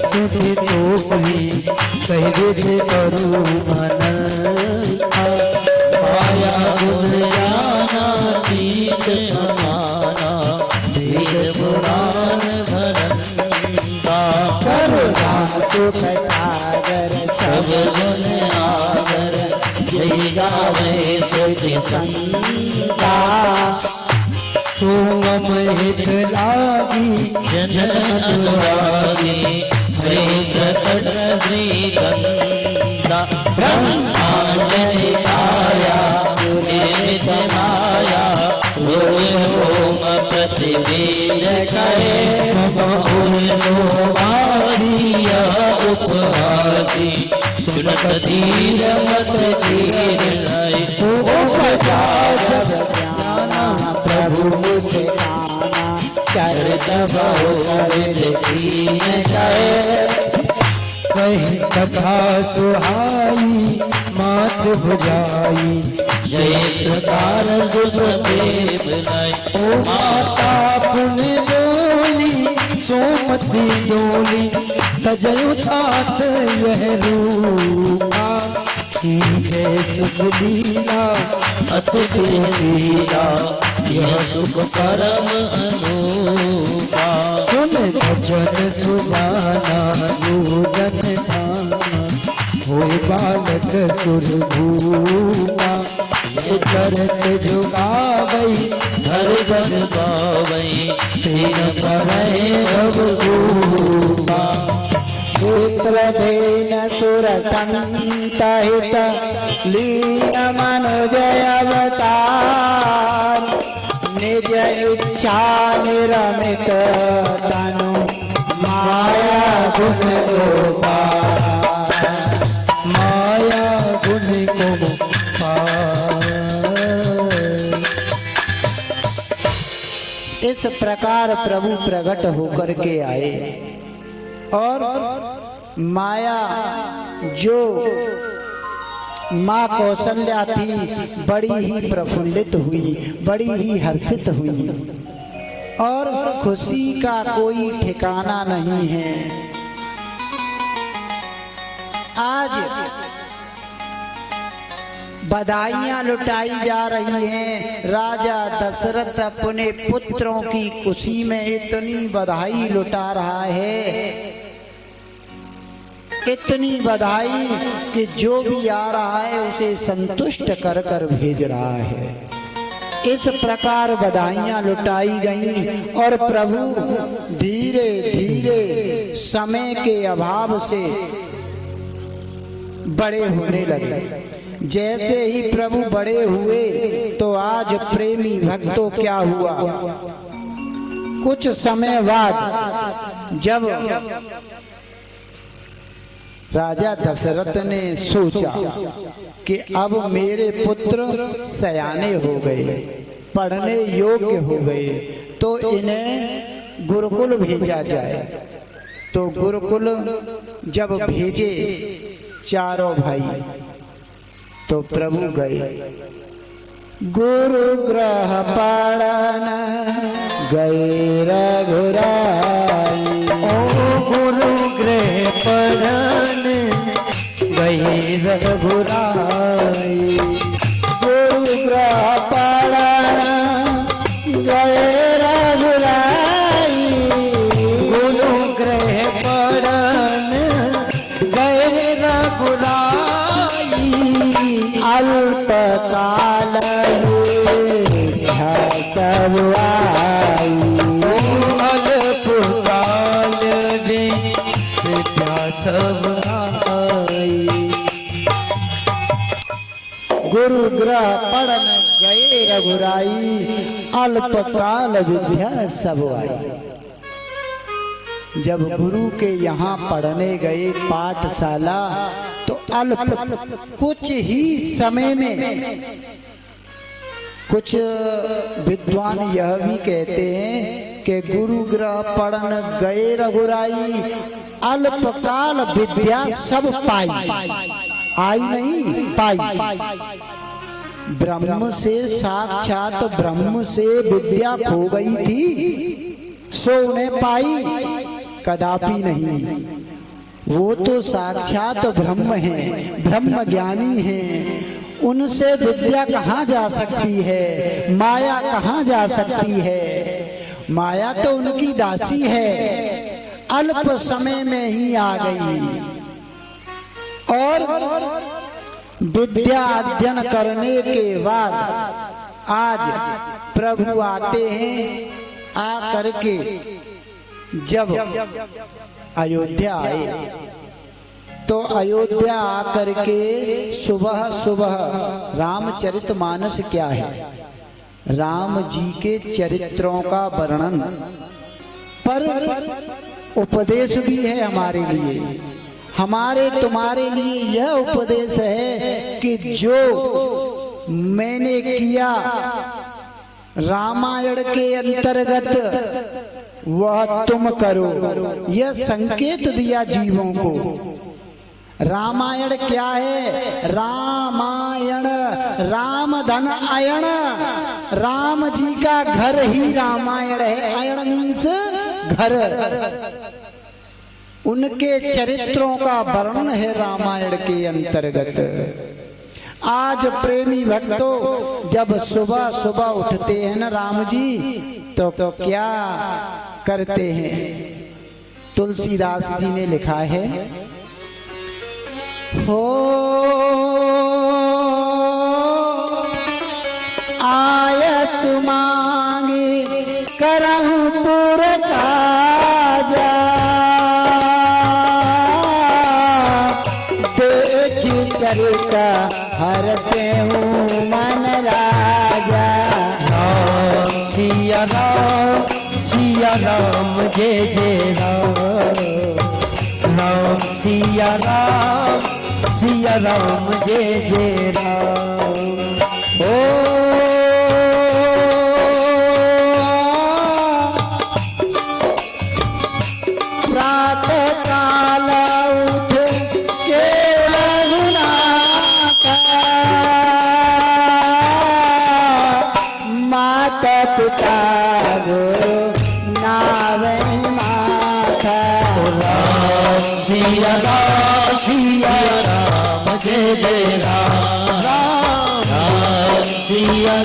स्तुति तोही कहिबे करू मन माया गुण जाना तीत समाना वेद पुराण भरंता करुणा सुख सागर सब गुण आगर जय गावे श्रुति संता सोम हित लागी जन अनुरागी हरे प्रकट श्री गंगा ब्रह्मांड आया निर्मित माया होम प्रतिवीर कहे उपहासी सुनत धीर मत धीर लाई प्रभु मुझे आना चरित बहुविध दीन जय कही कथा सुहाई मात भुजाई जय प्रकार सुख देव लाई ओ माता पुण्य बोली सोमती डोली तजयु तात यह रूपा जय सुख लीला अति प्रियसीला यह सुख परम अनूपा सुन भजन सुजाना नूतन धाना होय बालक सुरभूपा चरत झुकावई हर बन पावई तीन परै रघुरूपा पुत्रधेन सुर संतहित लीन मनुजय अवतार निज इच्छा निरमित तनु माया गुण गोपाल माया गुण को इस प्रकार प्रभु प्रकट होकर के आए और माया जो माँ कौशल्या थी बड़ी ही प्रफुल्लित हुई, बड़ी ही हर्षित हुई और खुशी का कोई ठिकाना नहीं है। आज बधाइयां लुटाई जा रही हैं। राजा दशरथ अपने पुत्रों की खुशी में इतनी बधाई लुटा रहा है, इतनी बधाई कि जो भी आ रहा है उसे संतुष्ट कर कर भेज रहा है। इस प्रकार बधाइयां लुटाई गईं और प्रभु धीरे धीरे समय के अभाव से बड़े होने लगे। जैसे ही प्रभु बड़े हुए तो आज प्रेमी भक्तों क्या हुआ, कुछ समय बाद जब राजा दशरथ ने सोचा कि अब मेरे पुत्र सयाने हो गए, पढ़ने योग्य हो गए, तो इन्हें गुरुकुल भेजा जाए। तो गुरुकुल जब भेजे चारों भाई तो प्रभु गए। गुरु ग्रह पढ़न गए रघुराई, ओ गुरु गृह पढ़न गए रघुराई। गुरु ग्रह पढ़न गए रघुराई, गुरु गृह पढ़न गए रघुराई। अल्प काल सब आई, अल्प काल विद्या सब आई। गुरु ग्रह पढ़न गए रघुराई, अल्प काल विद्या सब आई। जब गुरु के यहाँ पढ़ने गए पाठशाला तो अल्प कुछ ही समय में, कुछ विद्वान यह भी कहते हैं कि गुरु ग्रह पढ़न गए रघुराई, अल्पकाल विद्या सब पाई, आई नहीं पाई। ब्रह्म से साक्षात ब्रह्म से विद्या खो गई थी, सो उन्हें पाई कदापि नहीं। वो तो साक्षात ब्रह्म हैं, ब्रह्म ज्ञानी हैं। उनसे विद्या कहाँ जा सकती है, माया कहाँ जा सकती है। माया तो उनकी दासी है, अल्प समय में ही आ गई। और विद्या अध्ययन करने के बाद आज प्रभु आते हैं, आ करके जब अयोध्या आए तो अयोध्या आकर के सुबह सुबह रामचरितमानस क्या है, राम जी के चरित्रों का वर्णन पर उपदेश भी है हमारे लिए। हमारे तुम्हारे लिए यह उपदेश है कि जो मैंने किया रामायण के अंतर्गत वह तुम करो। यह संकेत दिया जीवों को। रामायण क्या है? रामायण राम धन अयण, राम जी का घर ही रामायण है। अयण मीन्स घर। उनके चरित्रों का वर्णन है रामायण के अंतर्गत। आज प्रेमी भक्तों जब सुबह सुबह उठते हैं ना राम जी, तो क्या करते हैं? तुलसीदास जी ने लिखा है, हो आयत मांगे करहु पुर काजा, देखी चरिता हर से हूँ मन राजा। सिया राम जय जय राम, राम सिया राम जय जय राम। ओ प्रातः काल उठ के रघुनाथ, माता पिता नावे माथा। सिया राम जय जय राम, राम सिया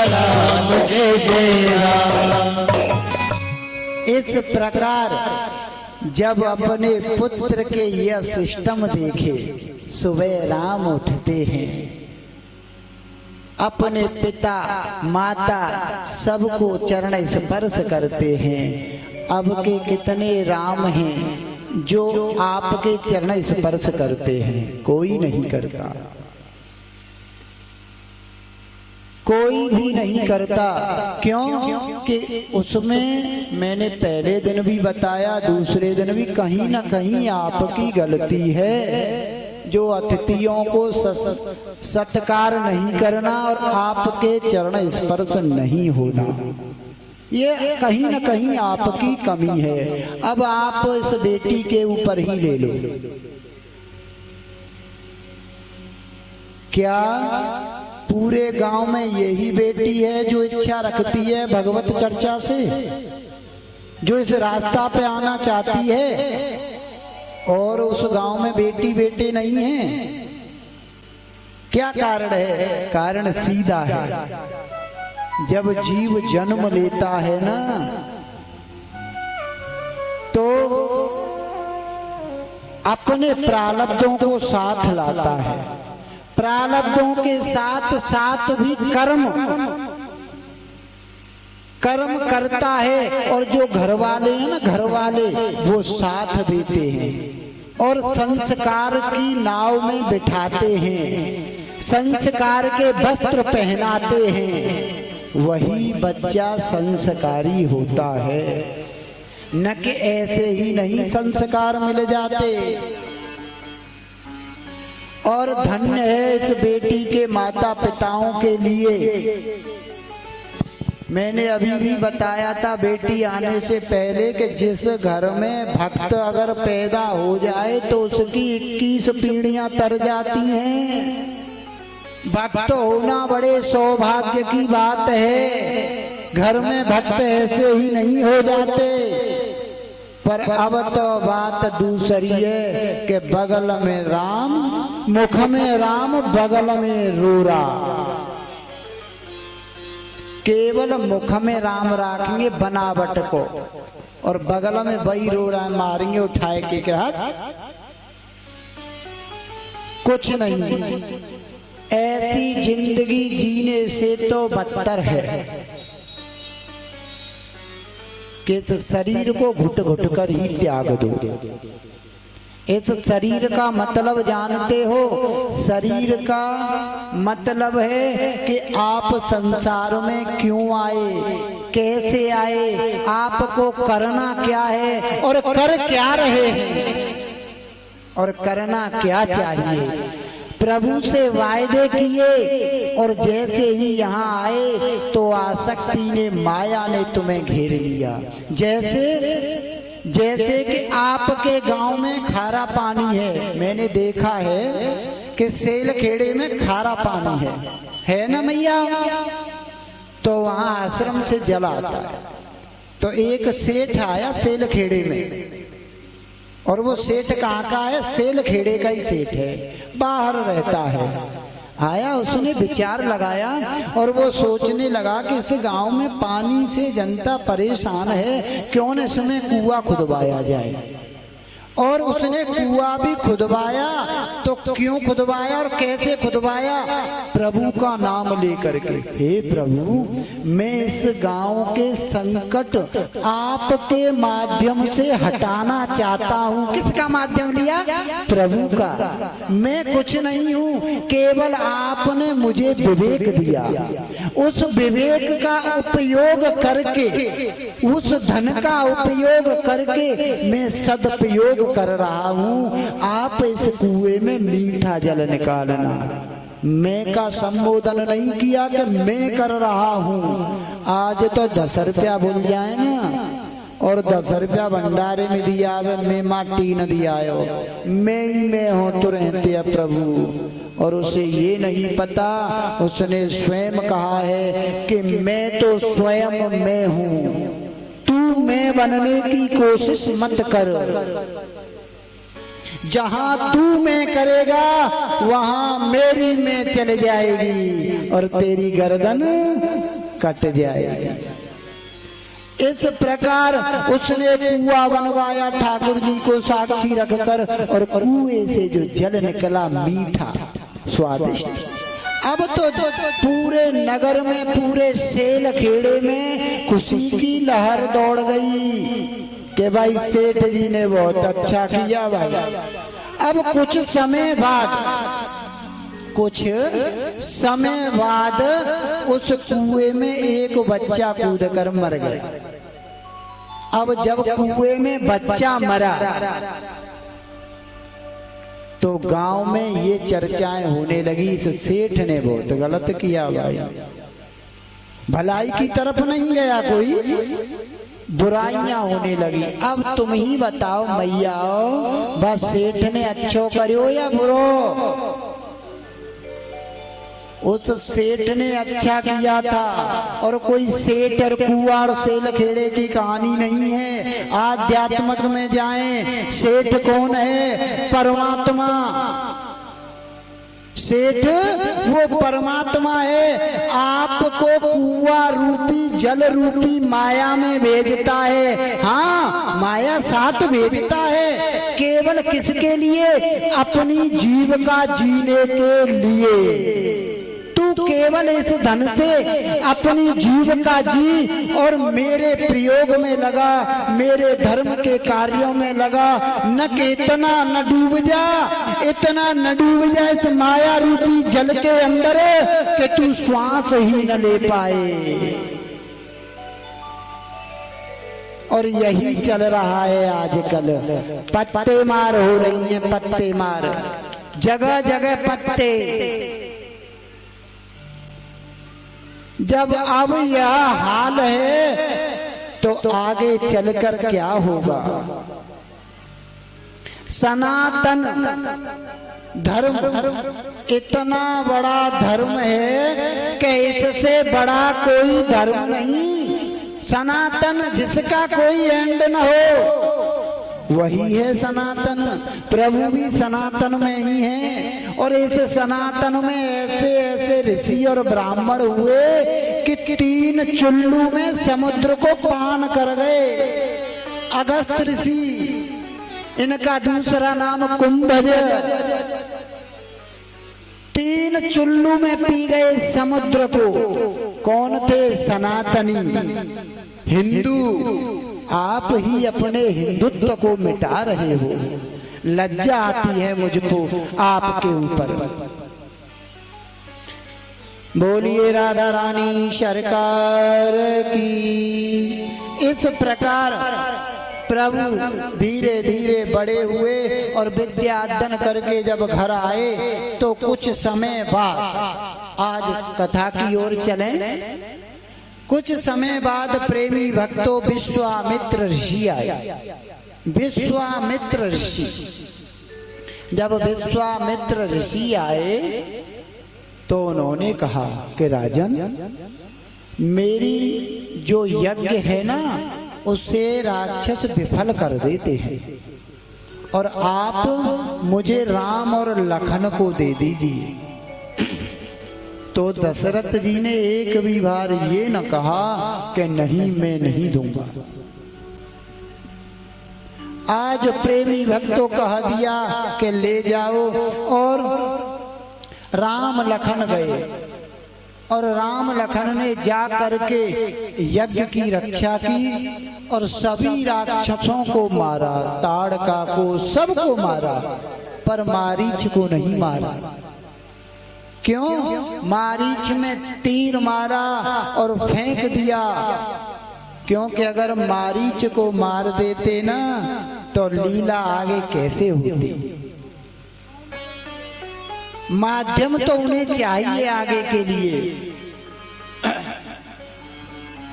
राम जय जय राम। इस प्रकार जब अपने पुत्र के यह सिस्टम देखे, सुबह राम उठते हैं, अपने पिता माता सबको चरण स्पर्श करते हैं। अब के कितने राम हैं जो आपके चरण स्पर्श करते हैं? कोई नहीं करता, कोई भी नहीं करता। क्यों कि उसमें मैंने पहले दिन भी बताया, दूसरे दिन भी, कहीं ना कहीं आपकी गलती है जो अतिथियों को सत्कार नहीं करना और आपके चरण स्पर्श नहीं होना। ये कहीं ना कहीं आपकी कमी है। अब आप इस बेटी के ऊपर ही ले लो। क्या पूरे गांव में यही बेटी है जो इच्छा रखती है भगवत चर्चा से, जो इस रास्ता पे आना चाहती है, और उस गांव में बेटी बेटे नहीं हैं? क्या कारण है? कारण सीधा है। जब जीव जन्म लेता है ना, तो अपने प्रारब्धों को साथ लाता है। प्रारब्धों के साथ साथ भी कर्म करता है। और जो घर वाले हैं ना, घर वाले वो साथ देते हैं और संस्कार की नाव में बिठाते हैं, संस्कार के वस्त्र पहनाते हैं। वही बच्चा संस्कारी होता है, न कि ऐसे ही नहीं संस्कार मिल जाते। और धन्य है इस बेटी के माता पिताओं के लिए। मैंने अभी भी बताया था बेटी आने से पहले कि जिस घर में भक्त अगर पैदा हो जाए तो उसकी 21 पीढ़ियां तर जाती हैं। भक्त होना बड़े सौभाग्य की बात है। घर में भक्त ऐसे ही नहीं हो जाते। पर अब तो बात दूसरी है कि बगल में राम, मुख में राम, बगल में रोरा। केवल मुख में राम रखेंगे बनावट को, और बगल में वही रो रहा है, मारेंगे उठाए के क्या कुछ नहीं। ऐसी जिंदगी जीने से तो बदतर है कि इस शरीर को घुट घुट कर ही त्याग दो। इस शरीर का मतलब जानते हो? शरीर का मतलब है कि आप संसार में क्यों आए, कैसे आए, आपको करना क्या है और कर क्या रहे हैं और करना क्या चाहिए। प्रभु से वायदे किए और जैसे ही यहाँ आए तो आसक्ति ने, माया ने तुम्हें घेर लिया। जैसे कि आपके गांव में खारा पानी है, मैंने देखा है कि सेल खेड़े में खारा पानी है ना मैया? तो वहां आश्रम से जल आता है। तो एक सेठ आया सेल खेड़े में, और वो सेठ कहाँ का है? सेल खेड़े का ही सेठ है, बाहर रहता है। आया, उसने विचार लगाया और वो सोचने लगा कि इस गांव में पानी से जनता परेशान है, क्यों न इसमें कुआं खुदवाया जाए। और उसने कुआं भी खुदवाया। तो क्यों खुदवाया और कैसे खुदवाया? प्रभु का नाम लेकर के, हे प्रभु, मैं इस गांव के संकट आपके माध्यम से हटाना चाहता हूँ। किसका माध्यम लिया? प्रभु का। मैं कुछ नहीं हूँ, केवल आपने मुझे विवेक दिया। उस विवेक का उपयोग करके, उस धन का उपयोग करके मैं सदुपयोग कर रहा हूँ। आप इस कुएं में मीठा जल निकालना। मैं का संबोधन नहीं किया कि मैं कर रहा हूँ। आज तो 10 रुपया बोल जाए ना, और 10 रुपया भंडारे में दिया है, मैं माटी न दिया हो, मैं ही मैं हूँ तो रहते हैं प्रभु। और उसे ये नहीं पता, उसने स्वयं कहा है कि मैं तो स्वयं मैं हूँ, तू मैं बनने की कोशिश मत कर। जहां तू मैं करेगा वहां मेरी मैं चले जाएगी और तेरी गर्दन कट जाएगी। इस प्रकार उसने कुआं बनवाया ठाकुर जी को साक्षी रखकर, और कुएं से जो जल निकला मीठा स्वादिष्ट। अब तो पूरे नगर में, पूरे सेल खेड़े में खुशी की लहर दौड़ गई कि भाई सेठ जी ने बहुत अच्छा किया भाई। अब कुछ समय बाद उस कुएं में एक बच्चा कूदकर मर गया। अब जब कुएं में बच्चा मरा तो गांव में ये चर्चाएं होने लगी, इस सेठ ने बहुत गलत किया भाई, भलाई की तरफ नहीं गया कोई, बुराइयां होने लगी। अब तुम ही बताओ मैया, बस सेठ ने अच्छो करो या बुरो? उस सेठ ने अच्छा किया था। और कोई सेठ और कुआं और सेल खेड़े की कहानी नहीं है। आध्यात्मिक में जाएं, सेठ कौन है? परमात्मा। सेठ वो परमात्मा है, आपको कुआं रूपी जल रूपी माया में भेजता है। हाँ, माया साथ भेजता है, केवल किसके लिए? अपनी जीविका जीने के लिए। तू केवल इस धन से अपनी जीविका जी और मेरे प्रयोग में लगा, मेरे धर्म के कार्यों में लगा। न कि इतना न डूब जा, इतना न डूब जा इस माया रूपी जल के अंदर कि तू श्वास ही न ले पाए। और यही चल रहा है आजकल। पत्ते मार हो रही है, पत्ते मार, जगह जगह पत्ते। जब अब यह हाल है तो आगे चलकर क्या होगा? सनातन धर्म इतना बड़ा धर्म है कि इससे बड़ा कोई धर्म नहीं। सनातन जिसका कोई एंड न हो, वही है सनातन। प्रभु भी सनातन में ही हैं। और इस सनातन में ऐसे ऐसे ऋषि और ब्राह्मण हुए कि 3 चुल्लू में समुद्र को पान कर गए। अगस्त ऋषि, इनका दूसरा नाम कुंभज, 3 चुल्लू में पी गए समुद्र को। कौन थे? सनातनी हिंदू। आप ही अपने हिंदुत्व को मिटा रहे हो। लज्जा आती है मुझको आपके ऊपर। बोलिए राधा रानी सरकार की। इस प्रकार प्रभु धीरे धीरे बड़े हुए और विद्या अध्ययन करके जब घर आए तो कुछ समय बाद, आज कथा की ओर चलें, कुछ समय बाद प्रेमी भक्तों विश्वामित्र ऋषि आए। विश्वामित्र ऋषि, जब विश्वामित्र ऋषि आए तो उन्होंने कहा कि राजन, मेरी जो यज्ञ है ना उससे राक्षस विफल कर देते हैं और आप मुझे राम और लखन को दे दीजिए। तो दशरथ जी ने एक भी बार ये न कहा कि नहीं, मैं नहीं दूंगा। आज प्रेमी भक्तों कह दिया कि ले जाओ। और राम लखन गए और राम लखन ने जा करके यज्ञ की रक्षा की और सभी राक्षसों को मारा, ताड़का को, सबको मारा, पर मारीच को नहीं मारा। क्यों? मारीच में तीर मारा और फेंक दिया, क्योंकि अगर मारीच को मार देते ना तो लीला आगे कैसे होती। माध्यम तो उन्हें चाहिए आगे के लिए।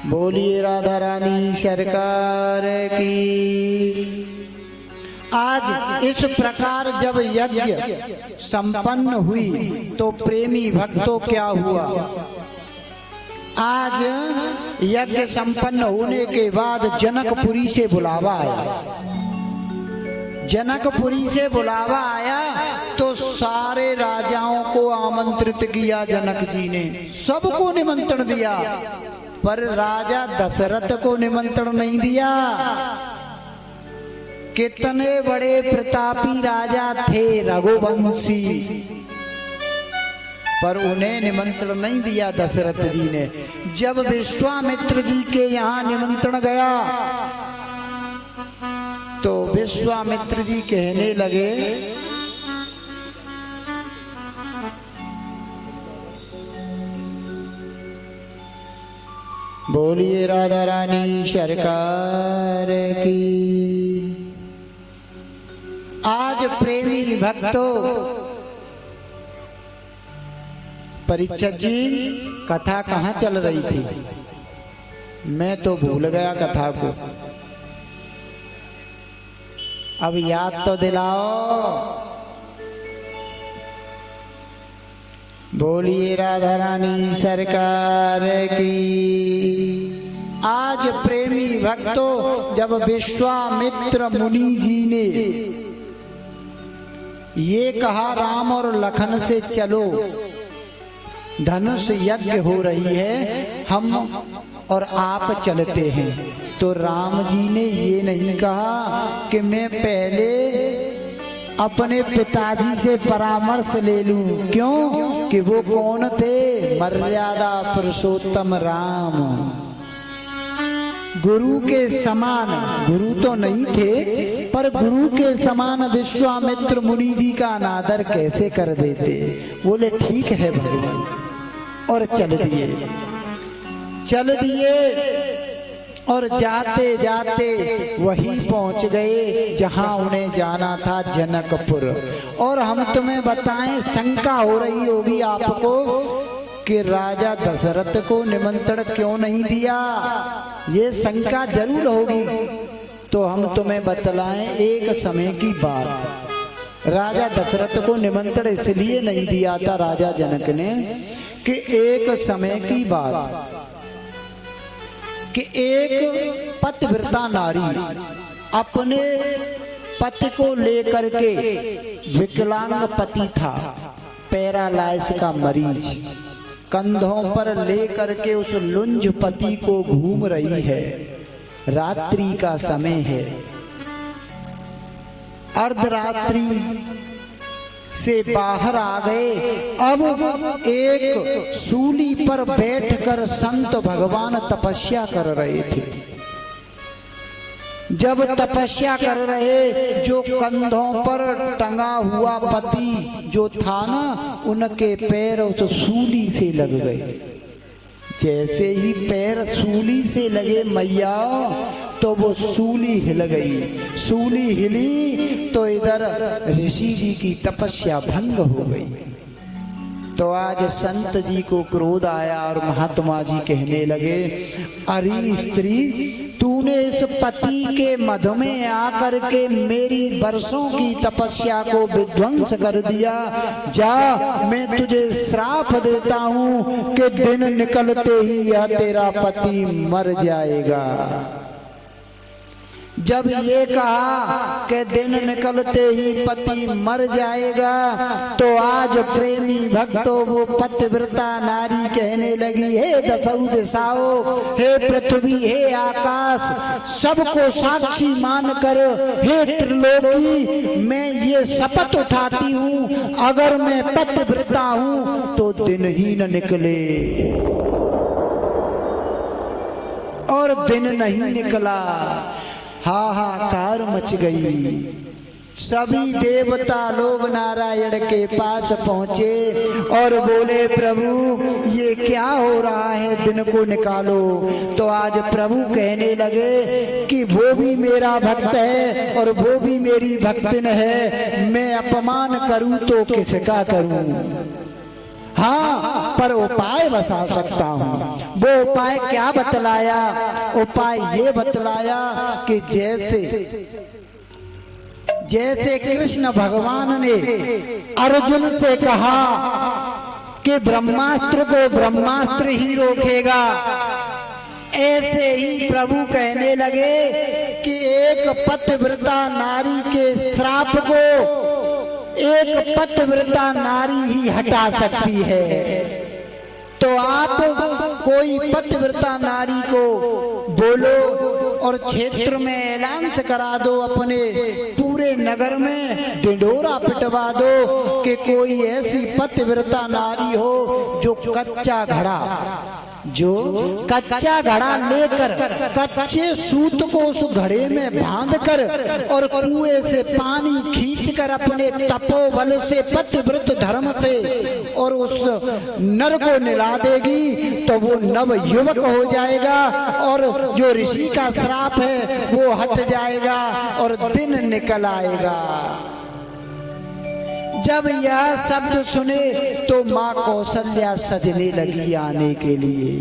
बोलिए राधा रानी सरकार की। आज इस प्रकार जब यज्ञ संपन्न हुई तो प्रेमी भक्तों क्या हुआ? आज यज्ञ संपन्न होने के बाद जनकपुरी से बुलावा आया। जनकपुरी से बुलावा आया तो सारे राजाओं को आमंत्रित किया जनक जी ने, सबको निमंत्रण दिया, पर राजा दशरथ को निमंत्रण नहीं दिया। कितने बड़े प्रतापी राजा थे रघुवंशी, पर उन्हें निमंत्रण नहीं दिया दशरथ जी ने। जब विश्वामित्र जी के यहाँ निमंत्रण गया तो विश्वामित्र जी कहने लगे, बोलिए राधा रानी सरकार की। आज प्रेमी भक्तों, परीक्षित जी कथा कहाँ चल रही थी? मैं तो भूल गया कथा को, अब याद तो दिलाओ। बोलिए राधा रानी सरकार की। आज प्रेमी भक्तों, जब विश्वामित्र मुनि जी ने ये कहा राम और लखन से चलो, धनुष यज्ञ हो रही है, हम और आप चलते हैं, तो राम जी ने ये नहीं कहा कि मैं पहले अपने पिताजी से परामर्श ले लूं। क्यों? कि वो कौन थे? मर्यादा पुरुषोत्तम राम, गुरु के समान। गुरु तो नहीं थे, पर गुरु के समान विश्वामित्र मुनि जी का अनादर कैसे कर देते। बोले ठीक है भगवान, और चल दिए और जाते जाते वहीं पहुंच गए जहां उन्हें जाना था, जनकपुर। और हम तुम्हें बताएं, शंका हो रही होगी आपको कि राजा दशरथ को निमंत्रण क्यों नहीं दिया, ये शंका जरूर होगी। तो हम तुम्हें बतलाएं एक समय की बात। राजा दशरथ को निमंत्रण इसलिए नहीं दिया था राजा जनक ने कि एक समय की बात कि एक पतिव्रता नारी अपने पति को लेकर के, विकलांग पति था, पैरालाइज का मरीज, कंधों पर लेकर के उस लुंज पति को घूम रही है। रात्रि का समय है, अर्धरात्रि से बाहर आ गए। अब एक सूली पर बैठकर संत भगवान तपस्या कर रहे थे। जब तपस्या कर रहे, जो कंधों पर टंगा हुआ पति जो था ना, उनके पैर उस सूली से लग गए। जैसे ही पैर सूली से लगे मैया, तो वो सूली हिल गई। सूली हिली तो इधर ऋषि जी की तपस्या भंग हो गई। तो आज संत जी को क्रोध आया और महात्मा जी कहने लगे, अरे स्त्री, तूने इस पति के मध में आकर के मेरी वर्षों की तपस्या को विध्वंस कर दिया। जा, मैं तुझे श्राप देता हूँ कि दिन निकलते ही यह तेरा पति मर जाएगा। जब ये कहा कि दिन निकलते ही पति मर जाएगा, तो आज प्रेमी भक्तों वो पतिव्रता नारी कहने लगी, हे दसौ दिशाओं, हे पृथ्वी, हे आकाश, सबको साक्षी मानकर, हे त्रिलोकी, मैं ये शपथ उठाती हूँ, अगर मैं पतिव्रता हूँ तो दिन ही न निकले। और दिन नहीं निकला। हाहाकार मच गई। सभी देवता लोग नारायण के पास पहुंचे और बोले, प्रभु ये क्या हो रहा है, दिन को निकालो। तो आज प्रभु कहने लगे कि वो भी मेरा भक्त है और वो भी मेरी भक्तिन है, मैं अपमान करूं तो किसका करूं। हाँ, पर उपाय बता सकता हूँ। वो उपाय क्या बतलाया? उपाय ये बतलाया कि जैसे कृष्ण भगवान ने अर्जुन से कहा कि ब्रह्मास्त्र को ब्रह्मास्त्र ही रोकेगा, ऐसे ही प्रभु कहने लगे कि एक पतिव्रता नारी के श्राप को एक पतिव्रता नारी ही हटा सकती है। तो आप कोई पतिव्रता नारी को बोलो और क्षेत्र में ऐलान करा दो, अपने पूरे नगर में ढिंढोरा पिटवा दो कि कोई ऐसी पतिव्रता नारी हो जो कच्चा घड़ा लेकर कच्चे सूत को उस घड़े में बांधकर और कुएं से पानी खींचकर अपने तपोबल से, पतिव्रत धर्म से, और उस नर को निला देगी, तो वो नव युवक हो जाएगा और जो ऋषि का श्राप है वो हट जाएगा और दिन निकल आएगा। जब यह शब्द सुने तो माँ कौशल्या सजने लगी आने के लिए।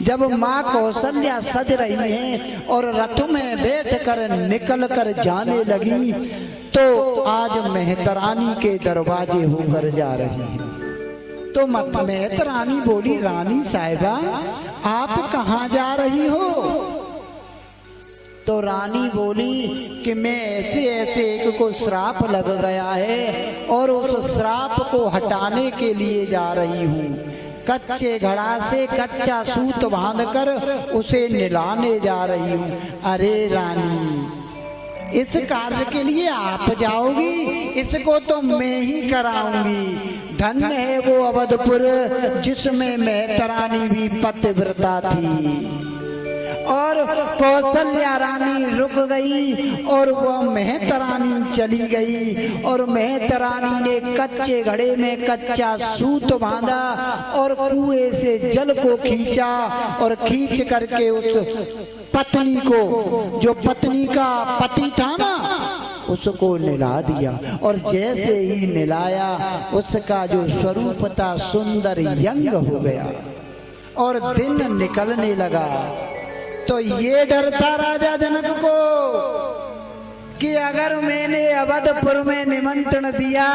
जब माँ कौशल्या सज रही हैं और रथ में बैठकर निकल कर जाने लगी, तो आज मेहतरानी के दरवाजे होकर जा रही हैं। तो मेहतरानी बोली, रानी साहिबा आप कहाँ जा रही हो? तो रानी बोली कि मैं ऐसे एक को श्राप लग गया है और उस श्राप को हटाने के लिए जा रही हूँ। कच्चे घड़ा से कच्चा सूत बांधकर उसे निलाने जा रही हूँ। अरे रानी, इस कार्य के लिए आप जाओगी? इसको तो मैं ही कराऊंगी। धन्य है वो अवधपुर जिसमें मेहतरानी भी पतिव्रता थी। और कौशल्या रानी रुक गई और वह मेहतरानी चली गई और मेहतरानी ने कच्चे घड़े में कच्चा सूत बांधा और कुएं से जल को खींचा और खींच करके उस पत्नी को, जो पत्नी का पति था ना, उसको निला दिया। और जैसे ही निलाया उसका जो स्वरूप था सुंदर यंग हो गया और दिन निकलने लगा। तो ये डर था राजा जनक को कि अगर मैंने अवधपुर में निमंत्रण दिया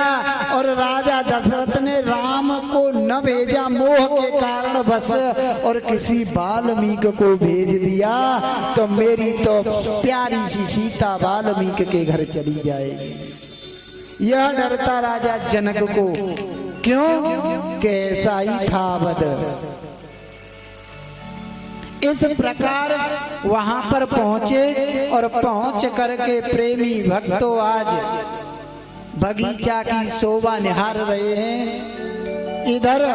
और राजा दशरथ ने राम को न भेजा मोह के कारण बस, और किसी वाल्मीकि को भेज दिया, तो मेरी तो प्यारी सी सीता वाल्मीकि के घर चली जाएगी। यह डरता राजा जनक को, क्यों? कैसा ही था वध। इस प्रकार वहां पर पहुंचे और पहुंच करके प्रेमी भक्तों आज बगीचा की शोभा निहार रहे हैं। इधर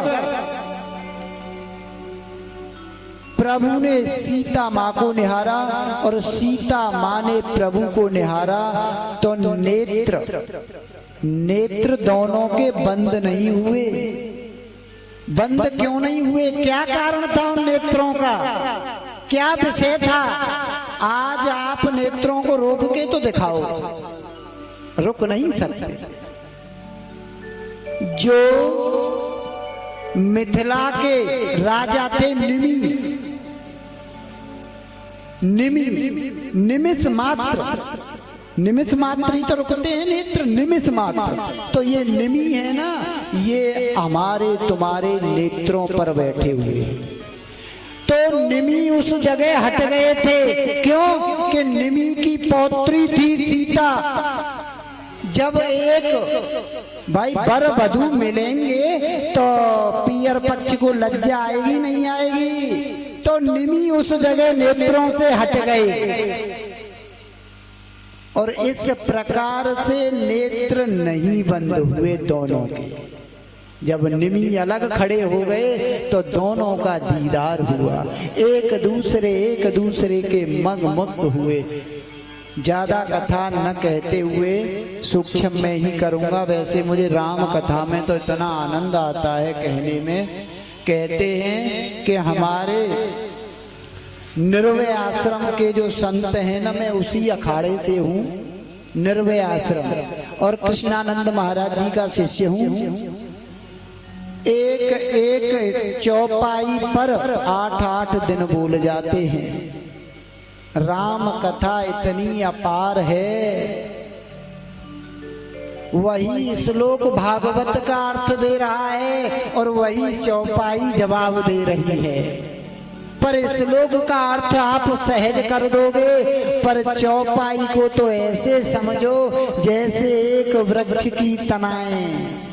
प्रभु ने सीता माँ को निहारा और सीता माँ ने प्रभु को निहारा, तो नेत्र दोनों के बंद नहीं हुए। बंद क्यों नहीं हुए? क्या कारण था उन नेत्रों का? क्या विषय था? आज आप नेत्रों को रोक के तो दिखाओ, रुक नहीं सकते। जो मिथिला के राजा थे निमिष मात्र ही तो रुकते हैं नेत्र, निमिष मात्र। तो ये निमि है ना, ये हमारे तुम्हारे नेत्रों पर बैठे हुए। तो निमि उस जगह हट गए थे। क्यों? कि निमि की पौत्री थी सीता। जब एक भाई वर वधू मिलेंगे तो पियर पक्ष को लज्जा आएगी नहीं आएगी? तो निमि उस जगह नेत्रों से हट गए और इस प्रकार से नेत्र नहीं बंद हुए दोनों के। जब निमि अलग खड़े हो गए तो दोनों का दीदार हुआ, एक दूसरे के मगमुग्ध हुए। ज्यादा कथा न कहते हुए सूक्ष्म में ही करूंगा। वैसे मुझे राम कथा में तो इतना आनंद आता है कहने में। कहते हैं कि हमारे निर्भय आश्रम के जो संत हैं ना, मैं उसी अखाड़े से हूँ, निर्भय आश्रम, और कृष्णानंद महाराज जी का शिष्य हूँ। एक चौपाई पर 8-8 दिन बोल जाते हैं। राम कथा इतनी अपार है, वही श्लोक भागवत का अर्थ दे रहा है और वही चौपाई जवाब दे रही है। पर श्लोक का अर्थ आप सहज कर दोगे, पर चौपाई को तो ऐसे समझो जैसे एक वृक्ष की तनाएं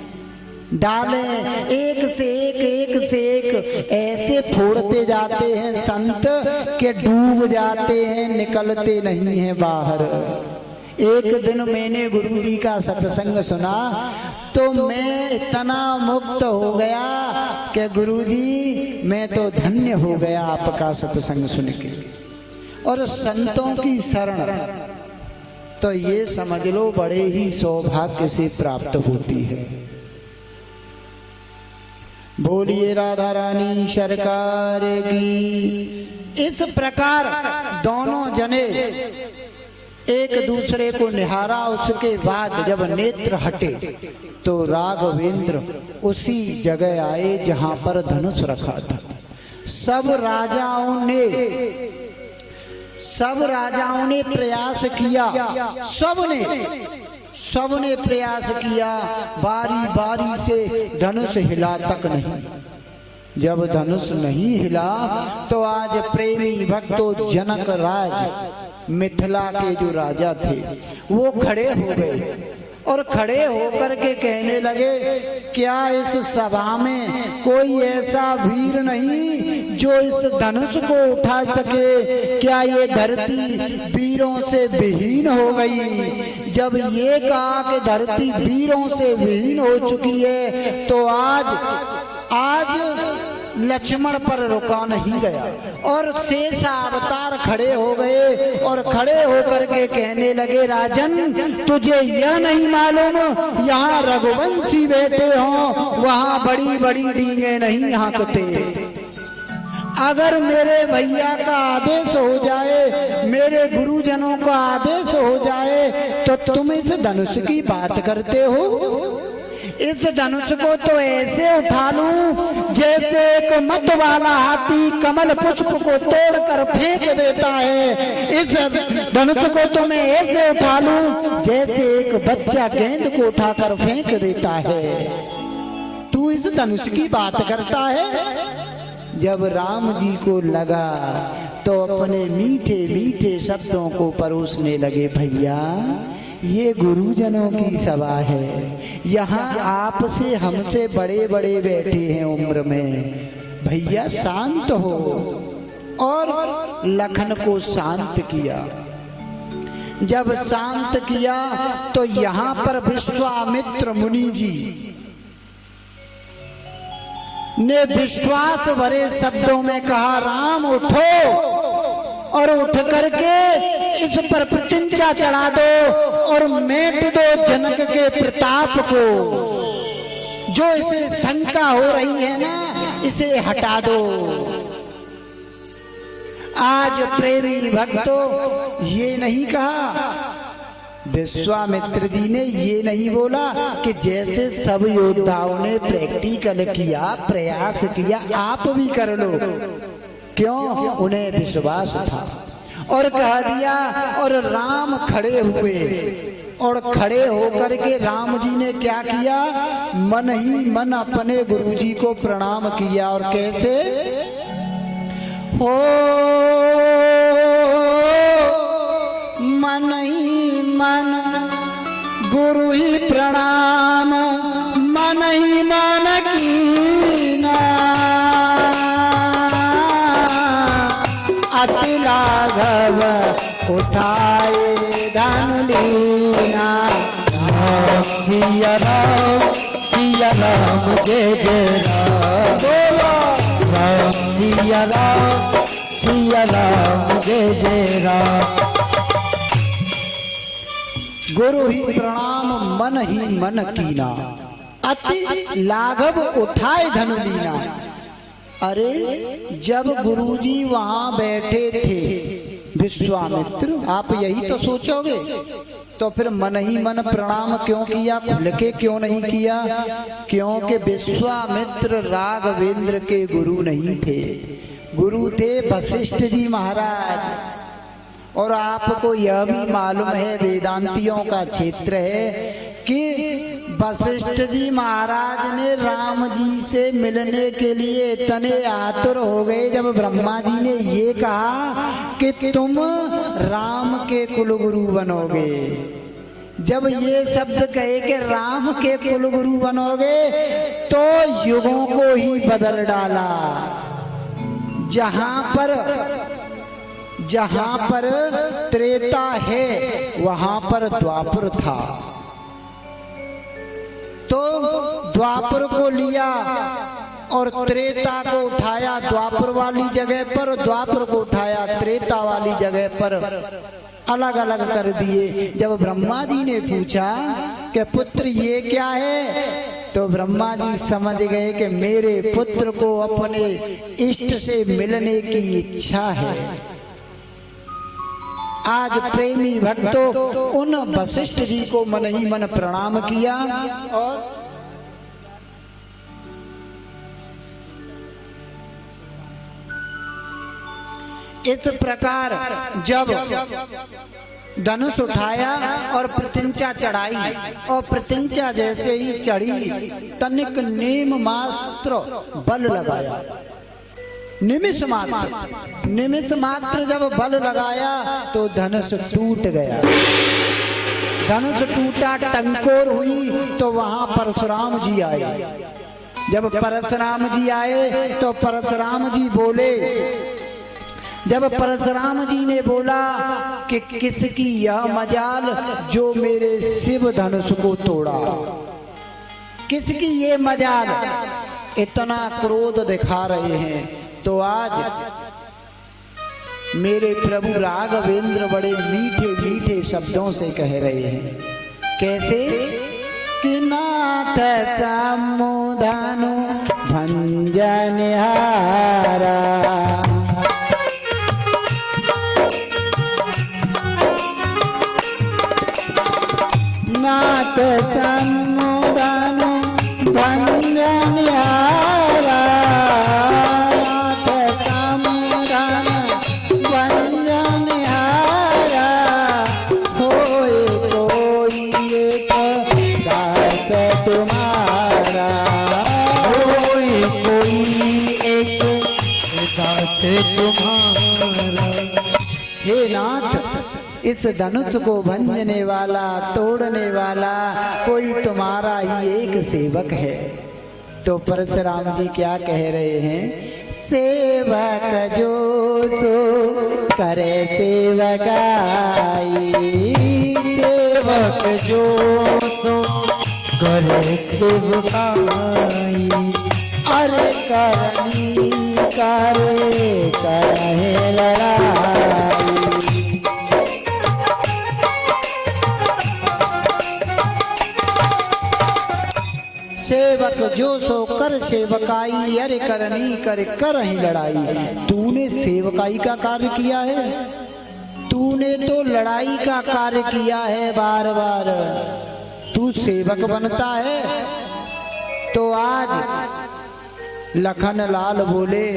डालें एक से एक ऐसे फोड़ते जाते हैं संत के डूब जाते हैं, निकलते नहीं हैं बाहर। एक दिन मैंने गुरु जी का सत्संग सुना तो मैं इतना मुक्त हो गया कि गुरु जी मैं तो धन्य हो गया आपका सत्संग सुन के। और संतों की शरण तो ये समझ लो बड़े ही सौभाग्य से प्राप्त होती है। बोलिए राधा रानी सरकार की। इस प्रकार दोनों जने एक दूसरे को निहारा। उसके बाद जब नेत्र हटे तो राघवेंद्र उसी जगह आए जहां पर धनुष रखा था। सब राजाओं ने प्रयास किया, सबने प्रयास किया, बारी बारी से धनुष हिला तक नहीं। जब धनुष नहीं हिला तो आज प्रेमी भक्तों जनक राज मिथिला के जो राजा थे वो खड़े हो गए और खड़े होकर के कहने लगे, क्या इस सभा में कोई ऐसा वीर नहीं जो इस धनुष को उठा सके? क्या ये धरती वीरों से विहीन हो गई? जब ये कहा कि धरती वीरों से विहीन हो चुकी है तो आज लक्ष्मण पर रुका नहीं गया और शेष अवतार खड़े हो गए और खड़े होकर के कहने लगे, राजन तुझे यह नहीं मालूम यहाँ रघुवंशी बैठे हों, वहाँ बड़ी बड़ी डींगे नहीं हाँकते। अगर मेरे भैया का आदेश हो जाए, मेरे गुरुजनों का आदेश हो जाए तो तुम इस धनुष की बात करते हो? इस धनुष को तो ऐसे उठा लूं जैसे एक मत वाला हाथी कमल पुष्प को तोड़कर फेंक देता है। इस धनुष को तो मैं ऐसे उठा लूं जैसे एक बच्चा गेंद को उठाकर फेंक देता है। तू इस धनुष की बात करता है। जब राम जी को लगा तो अपने मीठे मीठे शब्दों को परोसने लगे। भैया, ये गुरुजनों की सभा है, यहाँ आपसे हमसे बड़े बड़े बैठे हैं उम्र में, भैया शांत हो। और लखन को शांत किया। जब शांत किया तो यहाँ पर विश्वामित्र मुनि जी ने विश्वास भरे शब्दों में कहा, राम उठो और उठ करके इस पर प्रतिज्ञा चढ़ा दो और मेट दो जनक के प्रताप को। जो इसे शंका हो रही है ना, इसे हटा दो। आज प्रेमी भक्तों, ये नहीं कहा विश्वामित्र जी ने, ये नहीं बोला कि जैसे सब योद्धाओं ने प्रैक्टिकल किया, प्रयास किया, आप भी कर लो। क्यों? उन्हें विश्वास था। और कह दिया। और राम खड़े हुए और खड़े होकर के राम जी ने क्या किया? मन ही मन अपने गुरुजी को प्रणाम किया। और कैसे? हो मन ही मन गुरु ही प्रणाम, मन ही मन कीना, अति लाघव उठाए धन लीना। सिया राम जय जय राम, राम सिया राम जय जय राम। गुरु ही प्रणाम, मन ही मन कीना, अति लाघव उठाए धनु लीना। अरे जब गुरुजी वहां बैठे थे विश्वामित्र, आप यही तो सोचोगे, तो फिर मन ही मन प्रणाम क्यों किया? खुल के क्यों नहीं किया? क्योंकि विश्वामित्र राघवेंद्र के गुरु नहीं थे, गुरु थे वशिष्ठ जी महाराज। और आपको यह भी मालूम है, वेदांतियों का क्षेत्र है, कि वशिष्ठ जी महाराज ने राम जी से मिलने के लिए इतने आतुर हो गए जब ब्रह्मा जी ने ये कहा कि तुम राम के कुलगुरु बनोगे। जब ये शब्द कहे कि राम के कुलगुरु बनोगे, तो युगों को ही बदल डाला। जहां पर त्रेता है वहां पर द्वापर था, तो द्वापर को लिया और त्रेता को उठाया द्वापर वाली जगह पर, द्वापर को उठाया त्रेता वाली जगह पर, अलग अलग कर दिए। जब ब्रह्मा जी ने पूछा कि पुत्र ये क्या है, तो ब्रह्मा जी समझ गए कि मेरे पुत्र को अपने इष्ट से मिलने की इच्छा है। आज प्रेमी भक्तों, उन वशिष्ठ जी को मन ही मन प्रणाम किया। और इस प्रकार जब धनुष उठाया और प्रतिज्ञा चढ़ाई, और प्रतिज्ञा जैसे ही चढ़ी, तनिक नेम मात्र बल लगाया। निमिष मात्र जब बल लगाया तो धनुष टूट गया। धनुष टूटा, टंकोर हुई, तो वहां परशुराम जी आए। जब परशुराम जी आए तो परशुराम जी बोले, जब परशुराम जी ने बोला कि किसकी यह मजाल जो मेरे शिव धनुष को तोड़ा, किसकी ये मजाल, इतना क्रोध दिखा रहे हैं। तो आज मेरे प्रभु राघवेंद्र बड़े मीठे मीठे शब्दों से कह रहे हैं। कैसे? कि नाथ समुधानु भंजनहारा, नाथ समुधानु तुम्हारा। हे नाथ, इस धनुष को भंजने वाला, तोड़ने वाला कोई तुम्हारा ही एक सेवक है। तो परशुराम जी क्या कह रहे हैं? सेवक जो सो करे सेवकाई, सेवक जो सो करे सेवकाई। अरे करनी करे कहे लड़ाई। सेवक जो सो कर सेवकाई, अरे करनी करे कर ही लड़ाई। तूने सेवकाई का कार्य किया है, तूने तो लड़ाई का कार्य किया है बार बार। तू सेवक बनता है तो आज लखन लाल बोले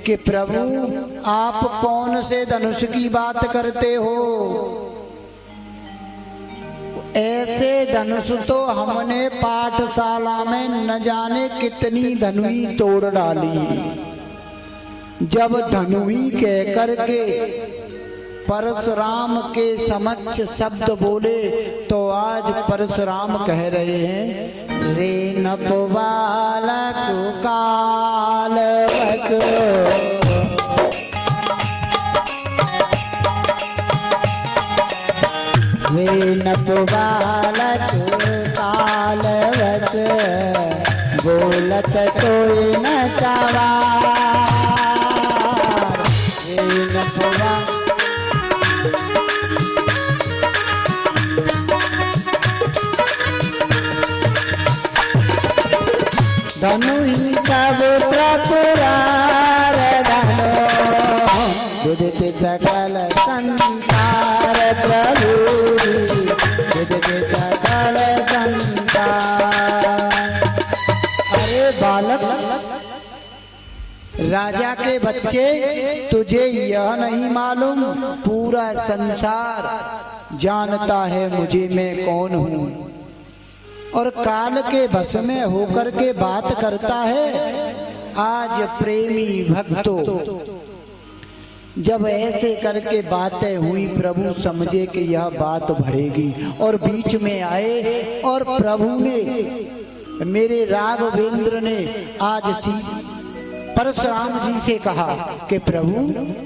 कि प्रभु आप कौन से धनुष की बात करते हो? ऐसे धनुष तो हमने पाठशाला में न जाने कितनी धनुई तोड़ डाली। जब धनुई कह करके परशुराम के समक्ष शब्द बोले तो आज परशुराम कह रहे हैं, रे नप बालक काल बसो, वे नप बालक काल बस, बोलत कोई न सवार। वे नप धनु ही सब प्रपुरार धनो, बुझते सकल संसार प्रभु, बुझते सकल संसार। अरे बालक, राजा के बच्चे, तुझे यह नहीं मालूम पूरा संसार जानता है मुझे मैं कौन हूँ, और काल के बस में होकर के बात करता है। आज प्रेमी भक्तों, जब ऐसे करके बातें हुई प्रभु समझे कि यह बात बढ़ेगी और बीच में आए, और प्रभु ने, मेरे राघवेंद्र ने आज परशुराम जी से कहा कि प्रभु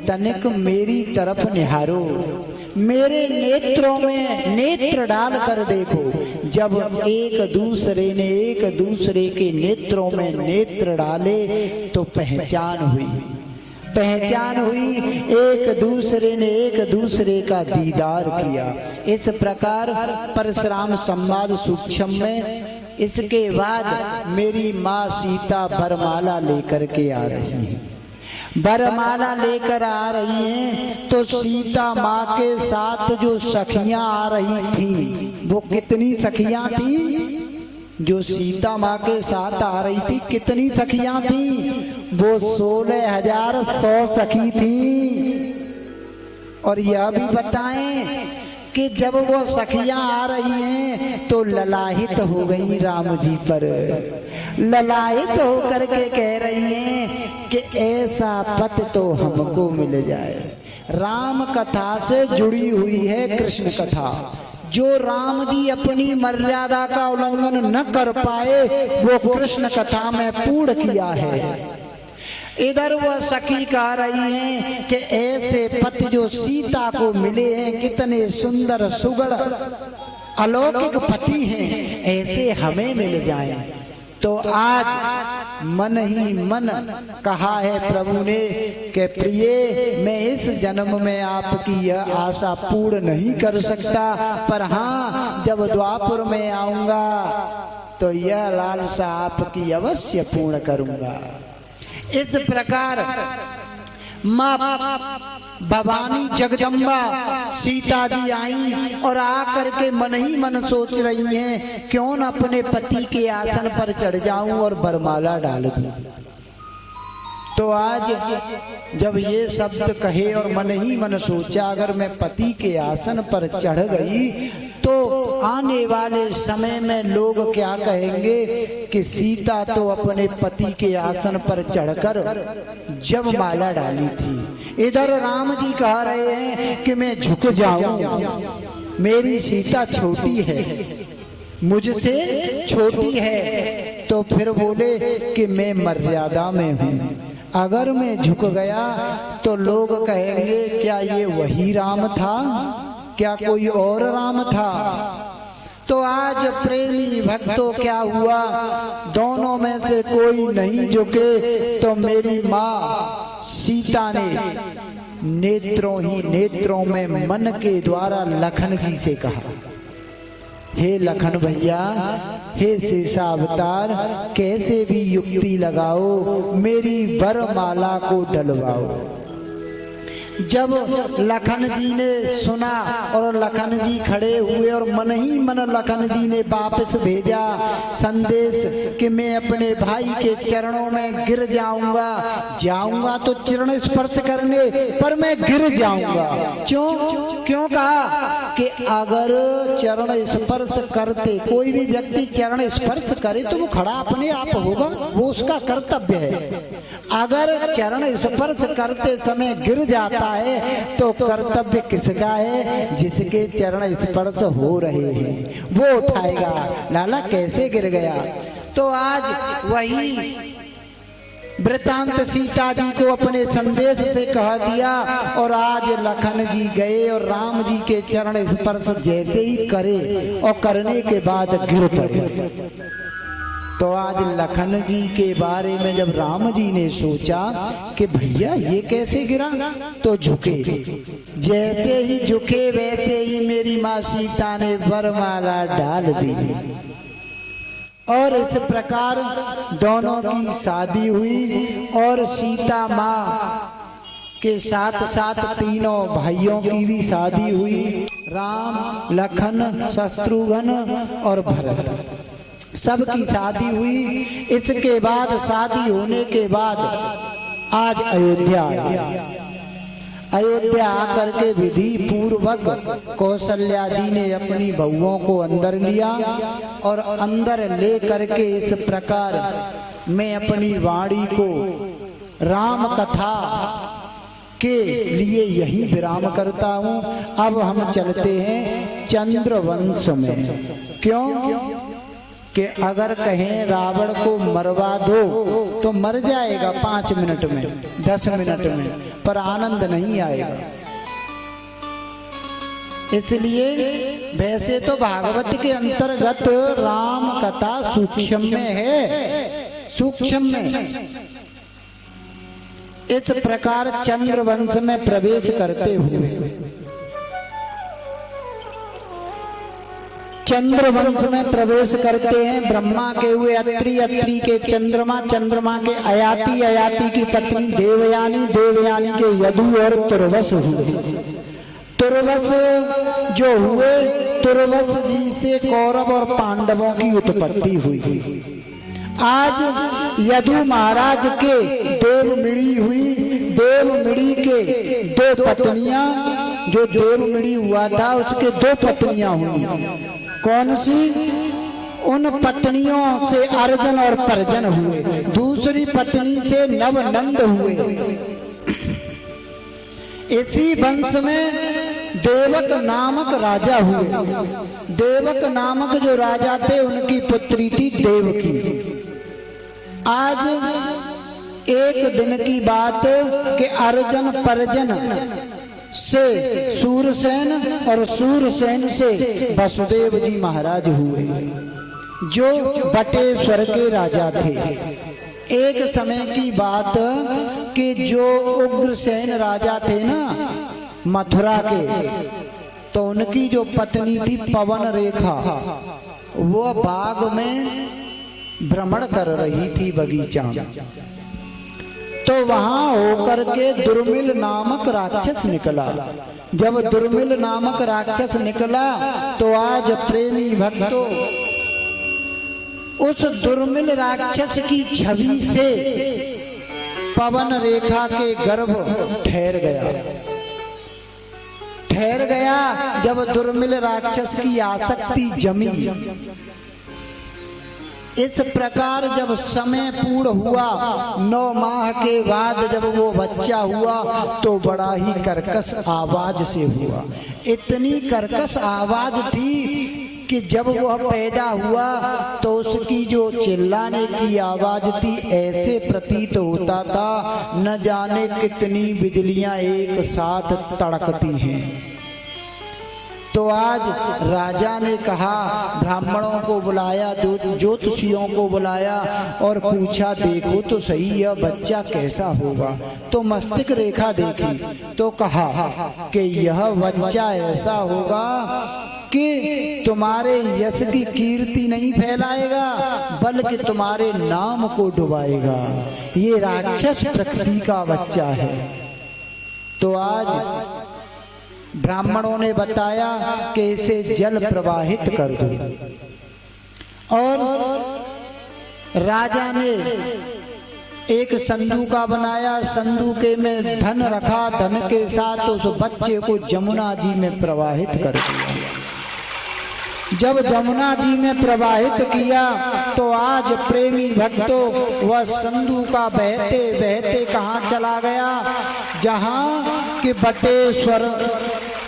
तनिक मेरी तरफ निहारो, मेरे नेत्रों में नेत्र डाल कर देखो। जब एक दूसरे ने एक दूसरे के नेत्रों में नेत्र डाले तो पहचान हुई, एक दूसरे ने एक दूसरे का दीदार किया। इस प्रकार परशुराम संवाद सूक्ष्म में। इसके बाद मेरी माँ सीता वरमाला लेकर के आ रही है, वरमाला लेकर आ रही हैं। तो सीता माँ के साथ जो सखियां आ रही थी, वो कितनी सखियां थी? जो सीता माँ के साथ आ रही थी कितनी सखियां थी? वो 16,100 सखी थी। और यह भी बताएं कि जब वो सखियां आ रही हैं तो ललाहित हो गई राम जी पर, ललाहित होकर के कह रही हैं कि ऐसा पति तो हमको मिल जाए। राम कथा से जुड़ी हुई है कृष्ण कथा। जो राम जी अपनी मर्यादा का उल्लंघन न कर पाए वो कृष्ण कथा में पूर्ण किया है। इधर वह सखी कह रही हैं कि ऐसे पति जो सीता को मिले हैं, कितने सुंदर सुगढ़ अलौकिक पति हैं, ऐसे हमें मिल जाएं। तो आज मन ही मन कहा है प्रभु ने कि प्रिय, मैं इस जन्म में आपकी यह आशा पूर्ण नहीं कर सकता, पर हाँ जब द्वापर में आऊंगा तो यह लालसा आपकी अवश्य पूर्ण करूंगा। इस प्रकार माँ भवानी जगदम्बा सीता जी आई और आकर के मन ही मन सोच रही हैं, क्यों न अपने पति के आसन पर चढ़ जाऊं और बरमाला डाल दूं। तो आज जब ये शब्द कहे और मन ही मन सोचा, अगर मैं पति के आसन पर चढ़ गई तो आने वाले समय में लोग क्या कहेंगे कि सीता तो अपने पति के आसन पर चढ़कर जब माला डाली थी। इधर राम जी कह रहे हैं कि मैं झुक जाऊं, मेरी सीता छोटी है, मुझसे छोटी है। तो फिर बोले कि मैं मर्यादा में हूं, अगर मैं झुक गया तो लोग कहेंगे क्या ये वही राम था, क्या कोई और राम था। तो आज प्रेमी भक्तों क्या हुआ, दोनों में से कोई नहीं झुके तो मेरी माँ सीता ने नेत्रों ही नेत्रों में मन के द्वारा लखन जी से कहा, हे लखन भैया, हे शेषावतार, कैसे भी युक्ति लगाओ, मेरी वरमाला को डलवाओ। जब लखन जी ने सुना और लखन जी खड़े हुए और मन ही मन लखन जी ने वापस भेजा संदेश कि मैं अपने भाई के चरणों में गिर जाऊंगा तो चरण स्पर्श करने पर मैं गिर जाऊंगा। क्यों कहा कि अगर चरण स्पर्श करते, कोई भी व्यक्ति चरण स्पर्श करे तो वो खड़ा अपने आप होगा, वो उसका कर्तव्य है। अगर चरण स्पर्श करते समय गिर जाता है तो कर्तव्य किसका है, जिसके चरण स्पर्श हो रहे हैं वो उठाएगा। लाला कैसे गिर गया। तो आज वही वृतांत सीता जी को अपने संदेश से कह दिया और आज लखन जी गए और राम जी के चरण स्पर्श जैसे ही करे और करने के बाद गिर पड़े। तो आज लखन जी के बारे में जब राम जी ने सोचा कि भैया ये कैसे गिरा, तो झुके। जैसे ही झुके वैसे ही मेरी माँ सीता ने वरमाला डाल दी और इस प्रकार दोनों की शादी हुई और सीता माँ के साथ साथ तीनों भाइयों की भी शादी हुई, राम, लखन, शत्रुघ्न और भरत, सबकी शादी हुई। इसके बाद शादी होने के बाद आज अयोध्या आए। अयोध्या आकर के विधि पूर्वक कौशल्या जी ने अपनी बहुओं को अंदर लिया और अंदर ले करके इस प्रकार मैं अपनी वाणी को राम कथा के लिए यही विराम करता हूँ। अब हम चलते हैं चंद्रवंश में। क्यों कि अगर कहें रावण को मरवा दो तो मर जाएगा 5 मिनट में, 10 मिनट में, पर आनंद नहीं आएगा। इसलिए वैसे तो भागवत के अंतर्गत राम कथा सूक्ष्म में है, सूक्ष्म में। इस प्रकार चंद्रवंश में प्रवेश करते हुए चंद्रवंश में प्रवेश करते हैं। ब्रह्मा के हुए अत्रि, अत्रि के चंद्रमा, चंद्रमा के अयाति, अयाति की पत्नी देवयानी, देवयानी के यदु और तुर्वस हुए। तुर्वस जो हुए, तुर्वस जी से कौरव और पांडवों की उत्पत्ति हुई। आज यदु महाराज के देवमिड़ी हुई। देवमिड़ी के 2 पत्नियां, जो देवमिड़ी हुआ था उसके 2 पत्नियां हुई। कौन सी? उन पत्नियों से अर्जुन और पर्जन हुए। दूसरी पत्नी से नवनंद हुए। इसी वंश में देवक नामक राजा हुए। देवक नामक जो राजा थे उनकी पुत्री थी देवकी। आज एक दिन की बात कि अर्जुन पर्जन से सूरसेन और सूरसेन से वसुदेव जी महाराज हुए, जो बटेश्वर के राजा थे। एक समय की बात कि जो उग्रसेन राजा थे ना मथुरा के, तो उनकी जो पत्नी थी पवन रेखा, वो बाग में भ्रमण कर रही थी बगीचा में। तो वहां होकर के दुर्मिल नामक राक्षस निकला। जब दुर्मिल नामक राक्षस निकला तो आज प्रेमी भक्तों उस दुर्मिल राक्षस की छवि से पवन रेखा के गर्भ ठहर गया। जब दुर्मिल राक्षस की आसक्ति जमी, इस प्रकार जब समय पूर्ण हुआ, 9 माह के बाद जब वो बच्चा हुआ तो बड़ा ही कर्कश आवाज से हुआ। इतनी कर्कश आवाज थी कि जब वह पैदा हुआ तो उसकी जो चिल्लाने की आवाज थी, ऐसे प्रतीत होता था न जाने कितनी बिजलियां एक साथ तड़कती हैं। तो आज राजा ने कहा, ब्राह्मणों को बुलाया, ज्योतिषियों को बुलाया और पूछा, देखो तो सही यह बच्चा कैसा होगा। तो मस्तिष्क रेखा देखी तो कहा कि यह बच्चा ऐसा होगा कि तुम्हारे यश की कीर्ति नहीं फैलाएगा बल्कि तुम्हारे नाम को डुबाएगा। ये राक्षस प्रकृति का बच्चा है। तो आज ब्राह्मणों ने बताया कि इसे जल प्रवाहित कर दो, और राजा ने एक संदूका बनाया, संदूके में धन रखा, धन के साथ उस बच्चे को जमुना जी में प्रवाहित कर दिया। जब जमुना जी में प्रवाहित किया तो आज प्रेमी भक्तों वह संदूका बहते बहते कहाँ चला गया, जहाँ कि बटेश्वर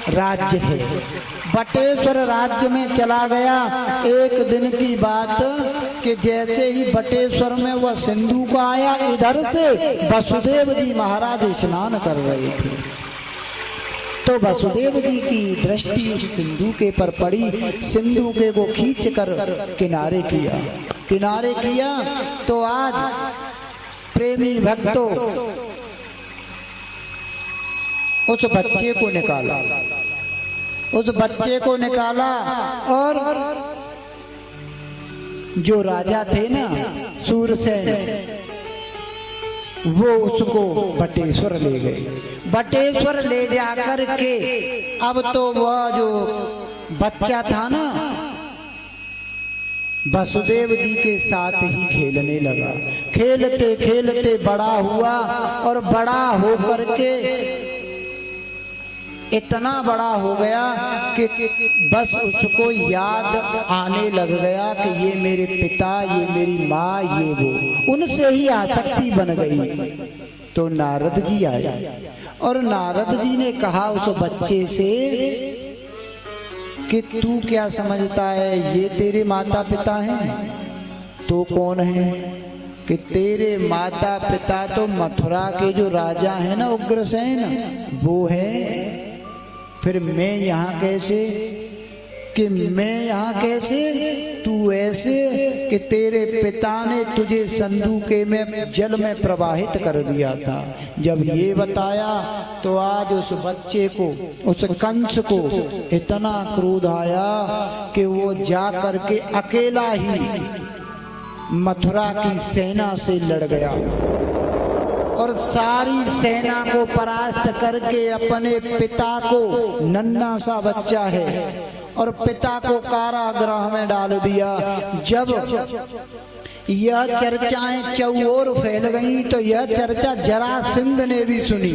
राज्य है। बटेश्वर राज्य में चला गया। एक दिन की बात कि जैसे ही बटेश्वर में वह संदूका आया, इधर से वसुदेव जी महाराज स्नान कर रहे थे। तो वसुदेव जी की दृष्टि उस सिंधुके पर पड़ी। सिंधुके को खींच कर किनारे किया तो आज प्रेमी भक्तों उस बच्चे को निकाला और जो राजा थे ना सूरसेन, वो उसको बटेश्वर ले गए। बटेश्वर ले जाकर के अब तो वह जो बच्चा था ना वसुदेव जी के साथ ही खेलने लगा। खेलते खेलते बड़ा हुआ और बड़ा होकर के इतना बड़ा हो गया कि बस उसको याद आने लग गया कि ये मेरे पिता, ये मेरी माँ, ये वो, उनसे ही आसक्ति बन गई। तो नारद जी आए और नारद जी ने कहा उस बच्चे से कि तू क्या समझता है, ये तेरे माता पिता हैं? तो कौन है? कि तेरे माता पिता तो मथुरा के जो राजा हैं ना उग्रसेन, वो है। फिर मैं यहाँ कैसे? कि मैं यहाँ कैसे? तू ऐसे कि तेरे पिता ने तुझे संदूके में जल में प्रवाहित कर दिया था। जब ये बताया तो आज उस बच्चे को, उस कंस को इतना क्रोध आया कि वो जा करके अकेला ही मथुरा की सेना से लड़ गया और सारी सेना को परास्त करके अपने पिता को, नन्हा सा बच्चा है, और पिता को कारागृह में डाल दिया। जब यह चर्चाएं चौओर फैल गई तो यह चर्चा जरासंध ने भी सुनी।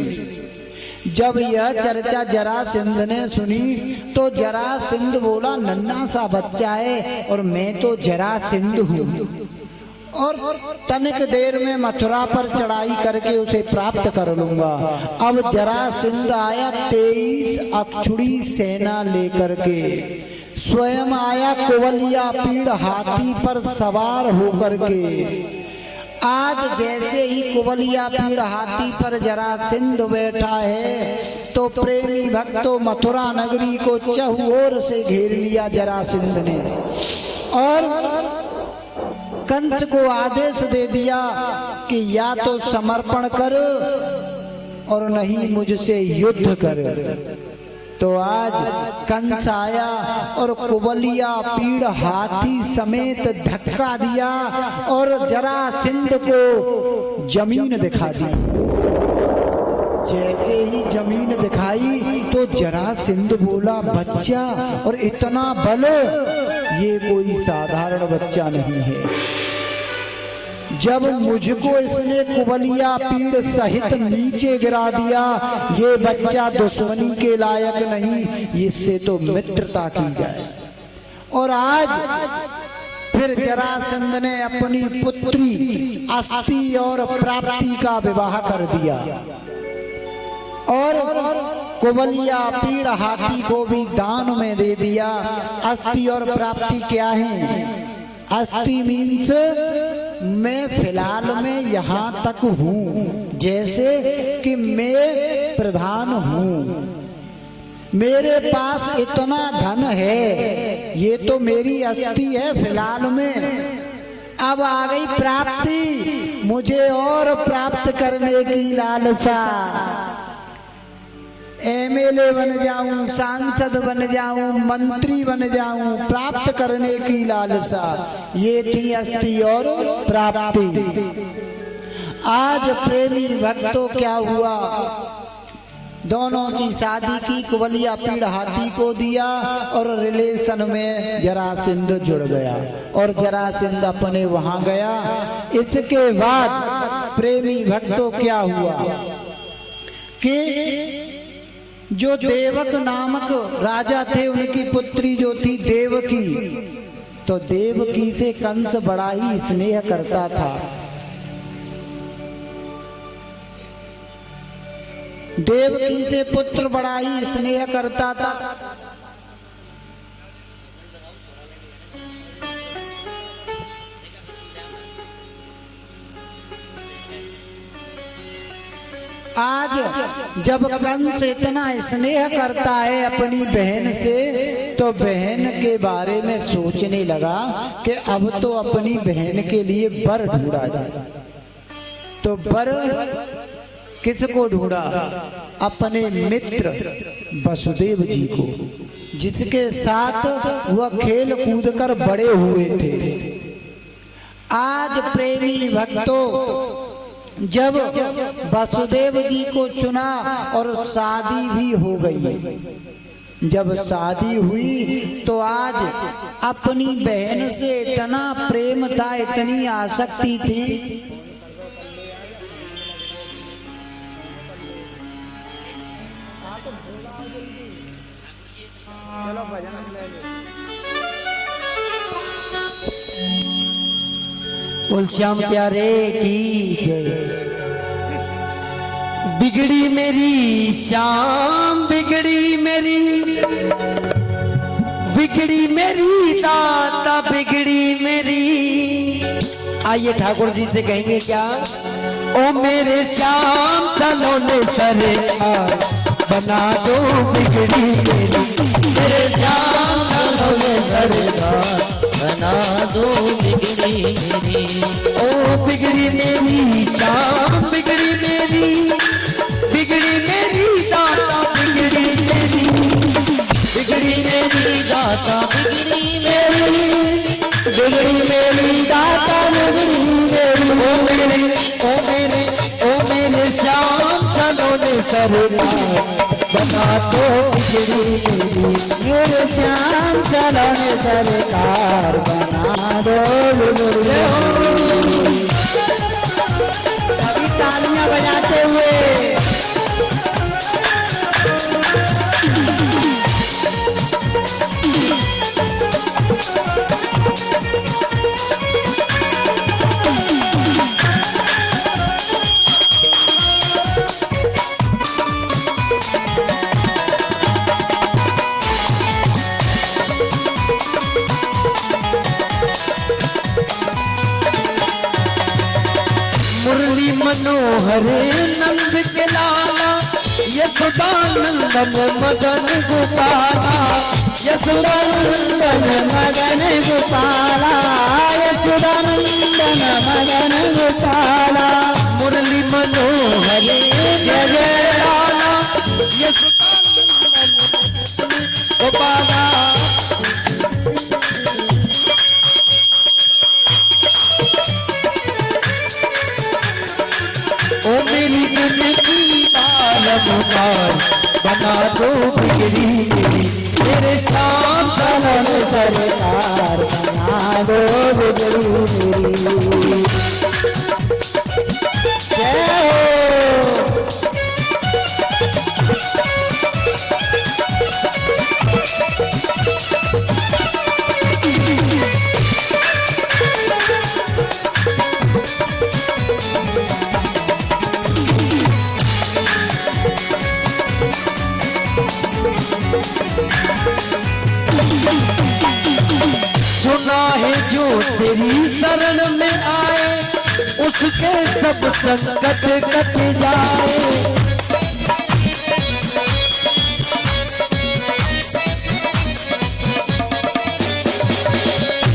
जब यह चर्चा जरासंध ने सुनी तो जरासंध बोला, नन्हा सा बच्चा है और मैं तो जरासंध हूँ और तनिक देर में मथुरा पर चढ़ाई करके उसे प्राप्त कर लूंगा। अब जरासंध आया 23 अक्षुड़ी सेना लेकर के, स्वयं आया कुवलिया पीड़ हाथी पर सवार होकर के। आज जैसे ही कुवलिया पीड़ हाथी पर जरासंध बैठा है तो प्रेमी भक्तों मथुरा नगरी को चहुओर से घेर लिया जरासंध ने और कंस को आदेश दे दिया कि या तो समर्पण कर और नहीं मुझसे युद्ध कर। तो आज कंस आया और कुवलिया पीड़ हाथी समेत धक्का दिया और जरासंध को जमीन दिखा दी। जैसे ही जमीन दिखाई तो जरासंध बोला, बच्चा और इतना बल, ये कोई साधारण बच्चा नहीं है। जब मुझको इसने कुबलिया पीड़ सहित नीचे गिरा दिया, ये बच्चा दुश्मनी के लायक नहीं, इससे तो मित्रता की जाए। और आज फिर जरासंध ने अपनी पुत्री अस्ति और प्राप्ति का विवाह कर दिया और कुबलिया पीड़ हाथी को भी दान में दे दिया। अस्ति और प्राप्ति क्या है? अस्ति मीन्स मैं फिलहाल में यहाँ तक हूँ, जैसे कि मैं प्रधान हूँ, मेरे पास इतना धन है, ये तो मेरी अस्ति है फिलहाल में। अब आ गई प्राप्ति, मुझे और प्राप्त करने की लालसा, एमएलए बन जाऊं, सांसद बन जाऊं, मंत्री बन जाऊं, प्राप्त करने की लालसा, ये थी अस्ति और प्राप्ति। आज प्रेमी भक्तों क्या हुआ, दोनों की शादी की, कुबलिया पीड़ हाथी को दिया और रिलेशन में जरासंध जुड़ गया और जरासंध अपने वहां गया। इसके बाद प्रेमी भक्तों क्या हुआ कि जो देवक नामक राजा थे, उनकी पुत्री जो थी देवकी, तो देवकी से कंस बड़ा ही स्नेह करता था। देवकी से पुत्र बड़ा ही स्नेह करता था। आज जब कंस इतना स्नेह करता है अपनी बहन से, तो बहन के बारे में सोचने लगा कि अब तो अपनी बहन के लिए वर ढूंढा जाए। तो वर किसको ढूंढा? अपने मित्र वसुदेव जी को, जिसके साथ वह खेल कूद कर बड़े हुए थे। आज प्रेमी भक्तों, जब वसुदेव जी को चुना और शादी भी हो गई, जब शादी हुई तो आज अपनी बहन से इतना प्रेम था, इतनी आसक्ति थी, बोल श्याम प्यारे की जय। बिगड़ी मेरी श्याम, बिगड़ी मेरी दाता, बिगड़ी मेरी। आइए ठाकुर जी से कहेंगे क्या? ओ मेरे श्याम सलोने सरकार बना दो बिगड़ी मेरी, मेरे श्याम सलोने सरकार बना दो बिगड़ी मेरी। ओ बिगड़ी मेरी श्याम, बिगड़ी मेरी दाता, बिगड़ी मेरी दाता, बिगड़ी मेरी दाता, बिगड़ी मेरी। ओ मेरे श्याम सलोने सरकार बना दो बिगड़ी मेरी, मेरे श्याम सलोने सरकार बना दो बिगड़ी मेरी। सभी तालियां बजाते हुए मुरली मनोहर नंद के लाला, यशोदानंदन मदन गोपाला, यशोदानंदन मदन गोपाला, यशोदानंदन मदन गोपाला। मुरली मनोहर जय जय लाला, यशोदानंदन गोपाला। ओ मेरी जिंदगी बालमुकार बना दो बिगड़ी मेरी, मेरे श्याम सलोने सरकार बना दो बिगड़ी मेरी। सुना है जो तेरी शरण में आए उसके सब संकट कट जाए।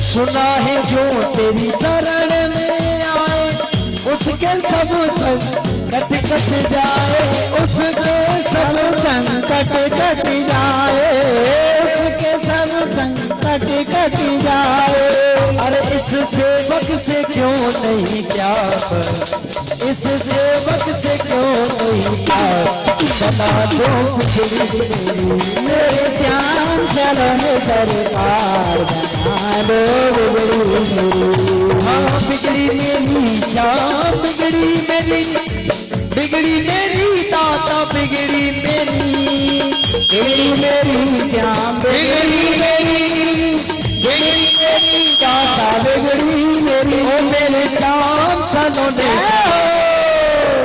सुना है जो तेरी शरण में आए उसके सब संकट कट जाए। उसके सब संकट कट जाए, उसके सब संकट कट जाए। अरे इस सेवक से क्यों नहीं प्यार, इस सेवक से क्यों नहीं प्यार, बना दो बिगड़ी मेरी, मेरे श्याम चरण दरबार बना दो बिगड़ी मेरी। हाँ बिगड़ी मेरी श्याम, बिगड़ी मेरी दाता, बिगड़ी मेरी, बिगड़ी मेरी श्याम, बिगड़ी मेरी दाता, बिगड़ी मेरी। ओ मेरे श्याम सलोने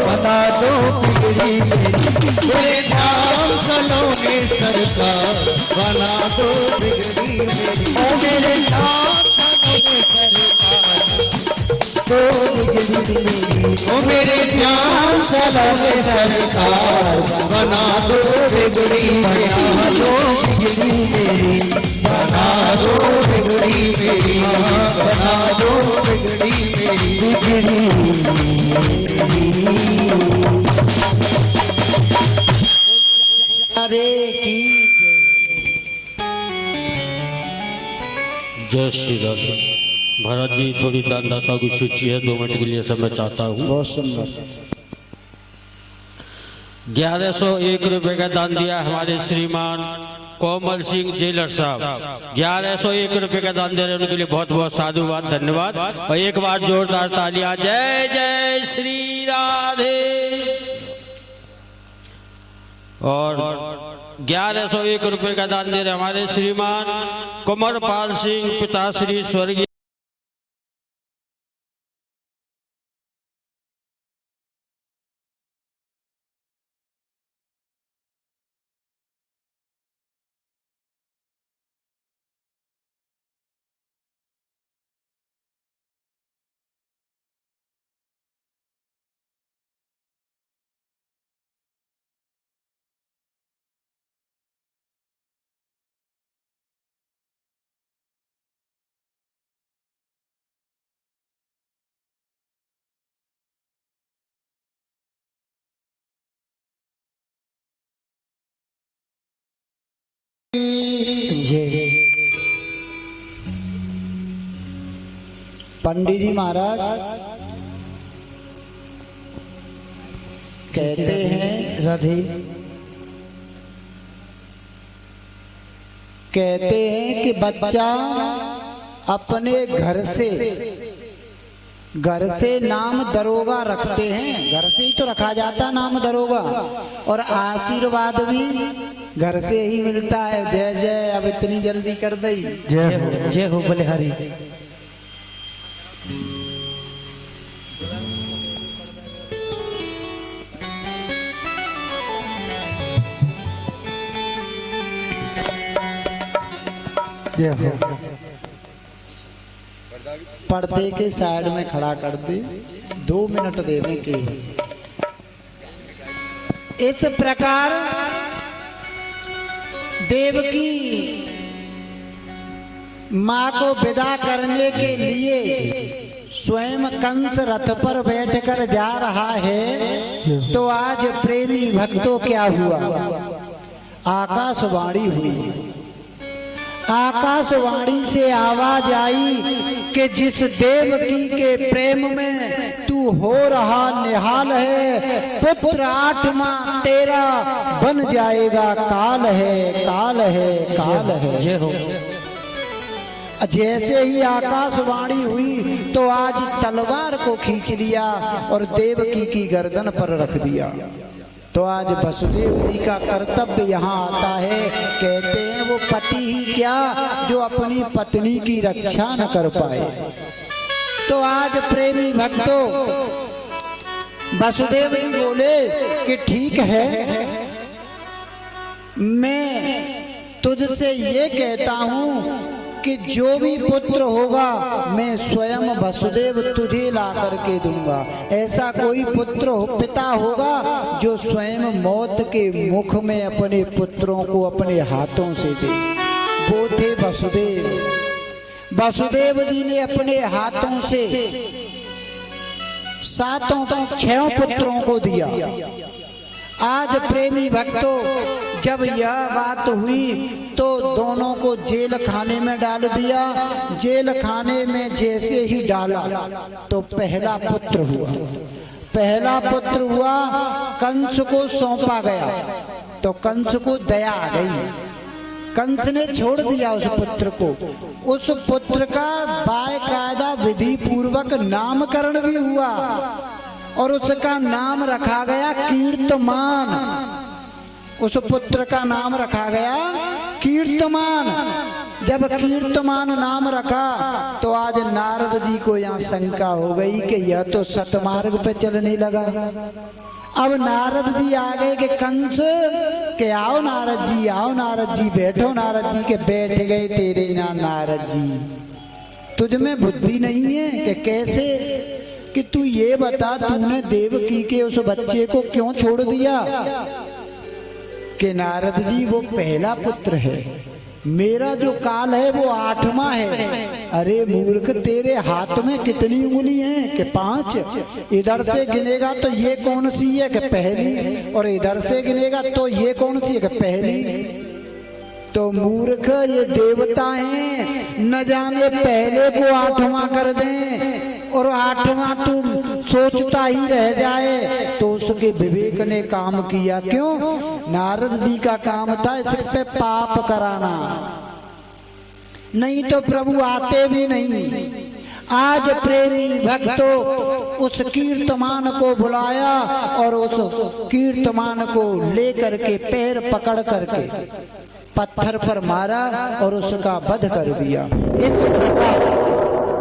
बना दो बिगड़ी मेरी, मेरे श्याम सलोने सरकार बना दो बिगड़ी मेरी। ओ मेरे श्याम सलोने सरकार दो बिगड़ी मेरी, ओ मेरे श्याम सलोने सरकार बना दो बिगड़ी मेरी, दो बिगड़ी मेरी, बना दो बिगड़ी मेरी, बना दो बिगड़ी मेरी, बिगड़ी अरे की जय श्री राधे। भरत जी थोड़ी दानदाता की सूची है, 2 मिनट के लिए समय चाहता हूँ। बहुत सुंदर। 1101 रुपए का दान दिया हमारे श्रीमान कोमल सिंह जेलर साहब, 1101 रुपए का दान दे रहे हैं, उनके लिए बहुत बहुत साधुवाद, धन्यवाद। और एक बार जोरदार तालियां, जय जय श्री राधे। और 1101 रुपए का दान दे रहे हमारे श्रीमान कुंवरपाल सिंह पिताश्री स्वर्गीय जय। पंडित जी महाराज कहते हैं, राधे कहते हैं कि बच्चा अपने घर से नाम दरोगा रखते हैं, घर से ही तो रखा जाता नाम दरोगा, और आशीर्वाद भी घर से ही मिलता है। जय जय, अब इतनी जल्दी कर दई। जय हो बलिहारी। जय हो। पर्दे के साइड में खड़ा कर दे, 2 मिनट दे दें के। इस प्रकार देवकी माँ को विदा करने के लिए स्वयं कंस रथ पर बैठकर जा रहा है, तो आज प्रेमी भक्तों क्या हुआ, आकाशवाणी हुई। आकाशवाणी से आवाज आई कि जिस देवकी के प्रेम में तू हो रहा निहाल है, पुत्र 8वां तेरा बन जाएगा, काल है, काल है, काल है। जय हो। जैसे ही आकाशवाणी हुई तो आज तलवार को खींच लिया और देवकी की गर्दन पर रख दिया। तो आज वसुदेव जी का कर्तव्य यहाँ आता है। कहते हैं वो पति ही क्या जो अपनी पत्नी की रक्षा न कर पाए। तो आज प्रेमी भक्तों वसुदेव जी बोले कि ठीक है, मैं तुझसे ये कहता हूँ कि जो भी पुत्र होगा मैं स्वयं वसुदेव तुझे ला करके दूंगा। ऐसा कोई पिता होगा जो स्वयं मौत के मुख में अपने पुत्रों को अपने हाथों से दे। वो थे वसुदेव। वसुदेव जी ने अपने हाथों से 6 पुत्रों को दिया। आज प्रेमी भक्तों, जब यह बात हुई तो दोनों को जेल खाने में डाल दिया। जेल खाने में जैसे ही डाला तो पहला पुत्र हुआ कंस को सौंपा गया। तो कंस को दया आ गई, कंस ने छोड़ दिया उस पुत्र को। उस पुत्र का बाकायदा विधि पूर्वक नामकरण भी हुआ और उसका नाम रखा गया कीर्तमान। उस पुत्र का नाम रखा गया कीर्तमान। जब कीर्तमान नाम रखा तो आज नारद जी को यहाँ शंका हो गई कि यह तो सतमार्ग पे चलने लगा। अब नारद जी आ गए कि कंस के आओ नारद जी, आओ नारद जी, बैठो नारद जी। के बैठ गए तेरे यहाँ नारद जी। तुझ में बुद्धि नहीं है कि कैसे, कि तू ये बता तूने देवकी के उस बच्चे को क्यों छोड़ दिया? कि नारद जी वो पहला पुत्र है, मेरा जो काल है वो 8वां है। अरे मूर्ख, तेरे हाथ में कितनी उंगली हैं? कि 5। इधर से गिनेगा तो ये कौन सी है? कि पहली। और इधर से गिनेगा तो ये कौन सी है? कि पहली। तो मूर्ख, ये देवता हैं, न जाने पहले को 8वां कर दें और 8वां तू सोचता ही रह जाए। तो उसके विवेक ने काम किया। क्यों? नारद जी का काम था इस पे पाप कराना, नहीं तो प्रभु आते भी नहीं। आज प्रेमी भक्तों उस कीर्तमान को बुलाया और उस कीर्तमान को लेकर के पैर पकड़ करके पत्थर पर मारा और उसका वध कर दिया। इस प्रकार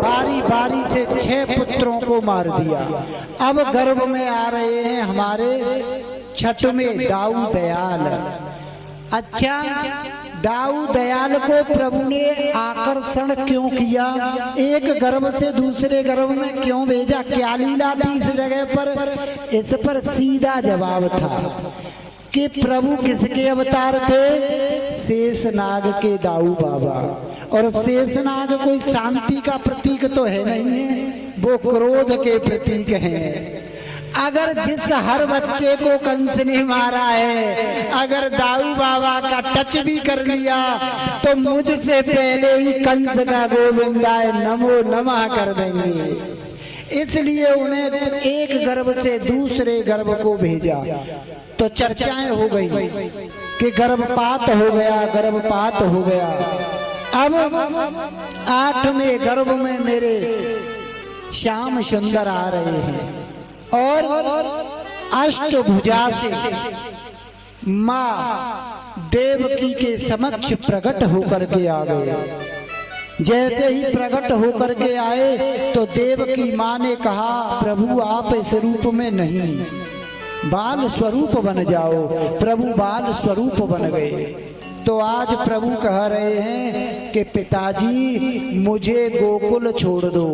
बारी बारी से 6 पुत्रों को मार दिया। अब गर्भ में आ रहे हैं हमारे 6वें दाऊ दयाल। अच्छा, दाऊ दयाल को प्रभु ने आकर्षण क्यों किया? एक गर्भ से दूसरे गर्भ में क्यों भेजा? क्या लीला थी इस जगह पर? इस पर सीधा जवाब था कि प्रभु किसके अवतार थे? शेषनाग के दाऊ बाबा। और शेषनाग कोई शांति का प्रतीक तो है नहीं है, वो क्रोध के प्रतीक हैं। अगर जिस हर बच्चे को कंस ने मारा है, अगर दाऊ बाबा का टच भी कर लिया तो मुझसे पहले ही कंस का गोविंदाय नमो नमः कर देंगे। इसलिए उन्हें एक गर्भ से दूसरे गर्भ को भेजा। तो चर्चाएं हो गई कि गर्भपात हो गया, गर्भपात हो गया। अब 8वें गर्भ में मेरे श्याम सुंदर आ रहे हैं और अष्टभुजा से माँ देवकी के समक्ष प्रकट होकर के आ गए। जैसे ही प्रकट होकर के आए तो देवकी माँ ने कहा, प्रभु आप इस रूप में नहीं, बाल स्वरूप बन जाओ। प्रभु बाल स्वरूप बन गए। तो आज प्रभु कह रहे हैं कि पिताजी मुझे गोकुल छोड़ दो।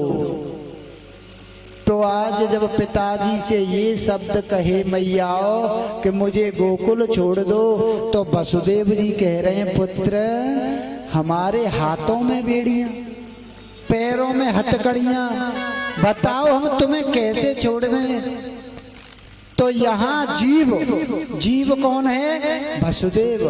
तो आज जब पिताजी से ये शब्द कहे मैयाओ कि मुझे गोकुल छोड़ दो, तो वसुदेव जी कह रहे हैं, पुत्र हमारे हाथों में बेड़ियां, पैरों में हथकड़ियां, बताओ हम तुम्हें कैसे छोड़ दें? तो यहाँ जीव कौन है? वसुदेव।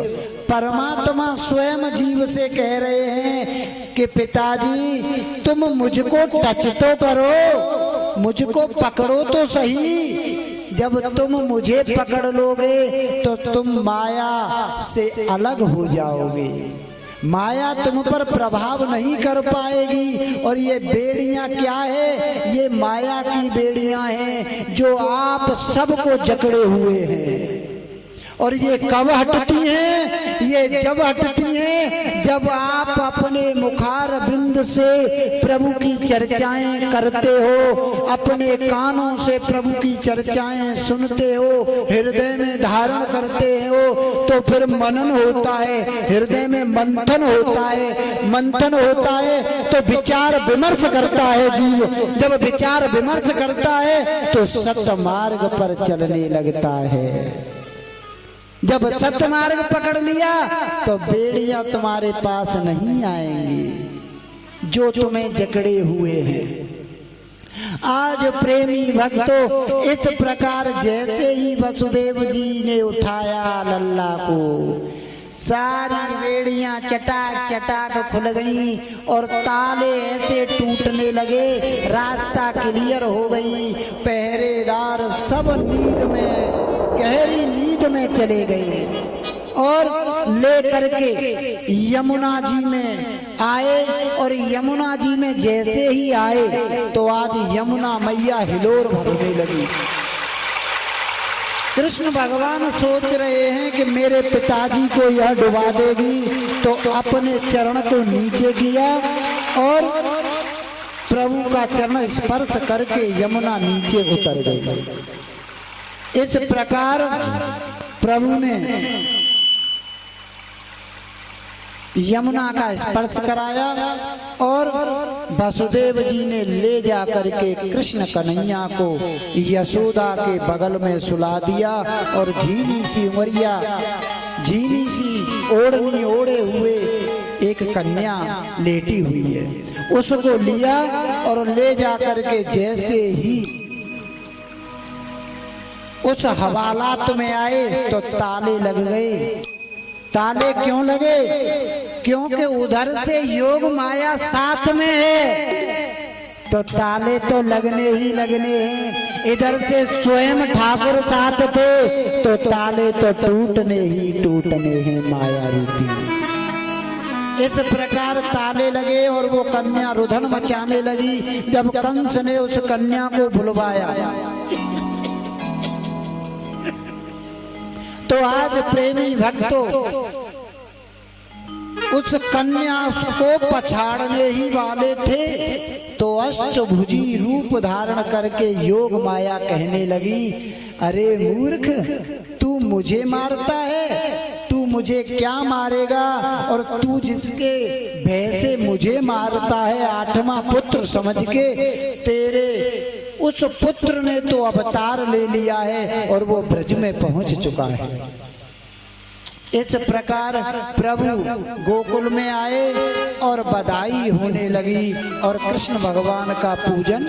परमात्मा स्वयं जीव से कह रहे हैं कि पिताजी तुम मुझको टच तो करो, मुझको पकड़ो तो सही। जब तुम मुझे पकड़ लोगे तो तुम माया से अलग हो जाओगे, माया तुम पर प्रभाव नहीं कर पाएगी। और ये बेड़ियां क्या है? ये माया की बेड़ियां हैं जो आप सबको जकड़े हुए हैं। और ये कब हटती हैं? ये जब हटती हैं जब आप अपने मुखार बिंद से प्रभु की चर्चाएं करते हो, अपने कानों से प्रभु की चर्चाएं सुनते हो, हृदय में धारण करते हो, तो फिर मनन होता है, हृदय में मंथन होता है। मंथन होता है तो विचार विमर्श करता है जीव। जब विचार विमर्श करता है तो सत्य मार्ग पर चलने लगता है। जब सत्य मार्ग पकड़ लिया तो बेड़ियां तुम्हारे पास नहीं आएंगी जो तुम्हें जकड़े हुए हैं। आज प्रेमी भक्तों, इस प्रकार जैसे ही वसुदेव जी ने उठाया लल्ला को, सारी बेड़ियां चटाक चटाक खुल गई और ताले ऐसे टूटने लगे, रास्ता क्लियर हो गई। पहरेदार सब नींद में, गहरी नींद में चले गए और लेकर के यमुना जी में आए। और यमुना जी में जैसे ही आए तो आज यमुना मैया हिलोर भरने लगी। कृष्ण भगवान सोच रहे हैं कि मेरे पिताजी को यह डुबा देगी, तो अपने चरण को नीचे किया और प्रभु का चरण स्पर्श करके यमुना नीचे उतर गई। इस प्रकार प्रभु ने यमुना का स्पर्श कराया और वसुदेव जी ने ले जा करके कृष्ण कन्हैया को यशोदा के बगल में सुला दिया। और झीनी सी उमरिया, झीनी सी ओढ़नी ओढ़े हुए एक कन्या लेटी हुई है, उसको लिया और ले जा करके जैसे ही उस हवालात में आए तो ताले लग गए। ताले क्यों लगे? क्योंकि उधर से योग माया साथ में है, तो ताले तो लगने ही लगने हैं। इधर से स्वयं ठाकुर साथ थे तो ताले तो टूटने ही टूटने हैं माया रूपी। इस प्रकार ताले लगे और वो कन्या रुधन मचाने लगी। जब कंस ने उस कन्या को भुलवाया तो आज प्रेमी भक्तों, उस कन्या को पछाड़ने ही वाले थे तो अष्टभुजी रूप धारण करके योग माया कहने लगी, अरे मूर्ख, तू मुझे मारता है, तू मुझे क्या मारेगा? और तू जिसके भय से मुझे मारता है, आठवां पुत्र समझ के, तेरे उस पुत्र ने तो अवतार ले लिया है और वो ब्रज में पहुंच चुका है। इस प्रकार प्रभु गोकुल में आए और बधाई होने लगी और कृष्ण भगवान का पूजन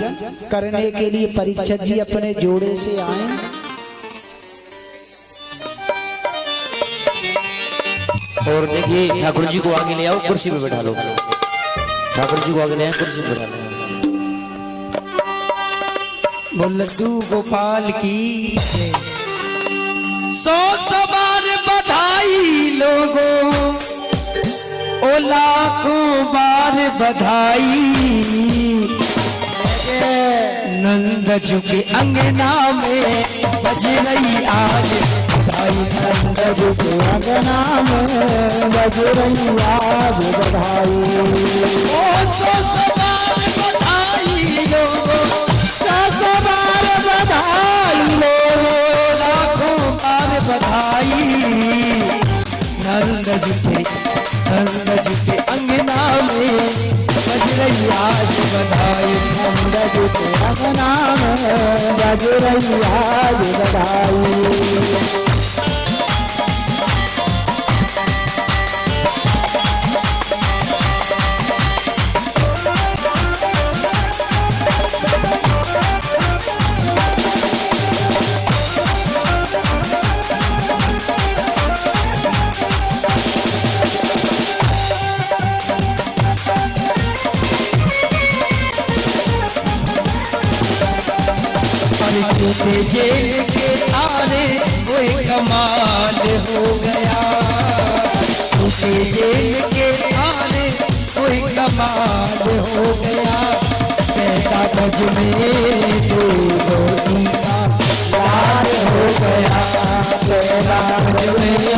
करने के लिए परीक्षित जी अपने जोड़े से आए। और देखिए ठाकुर जी को आगे ले आओ, कुर्सी पे बैठा लो। ठाकुर जी को आगे ले आओ, कुर्सी पे बैठा लो। लड्डू गोपाल की 100 बार बधाई लोगों, ओ लाखों बार बधाई। नंद जी के अंगना में बज रही आज बधाई, नंद जी के अंगना में बज रही आज बधाई। ओ 100 बार बधाई लोगों, 100 बार बधाई लोगों, लाखों बार बधाई। नंद जी के अंगना में बज रही आज बधाई, नंद जी के अंगना में बज रही आज बधाई। जेल के आने कोई कमाल हो गया, उसे जेल के आने कोई कमाल हो गया। पैसा गज में दो रोटी का लाल हो गया, पैसा गज में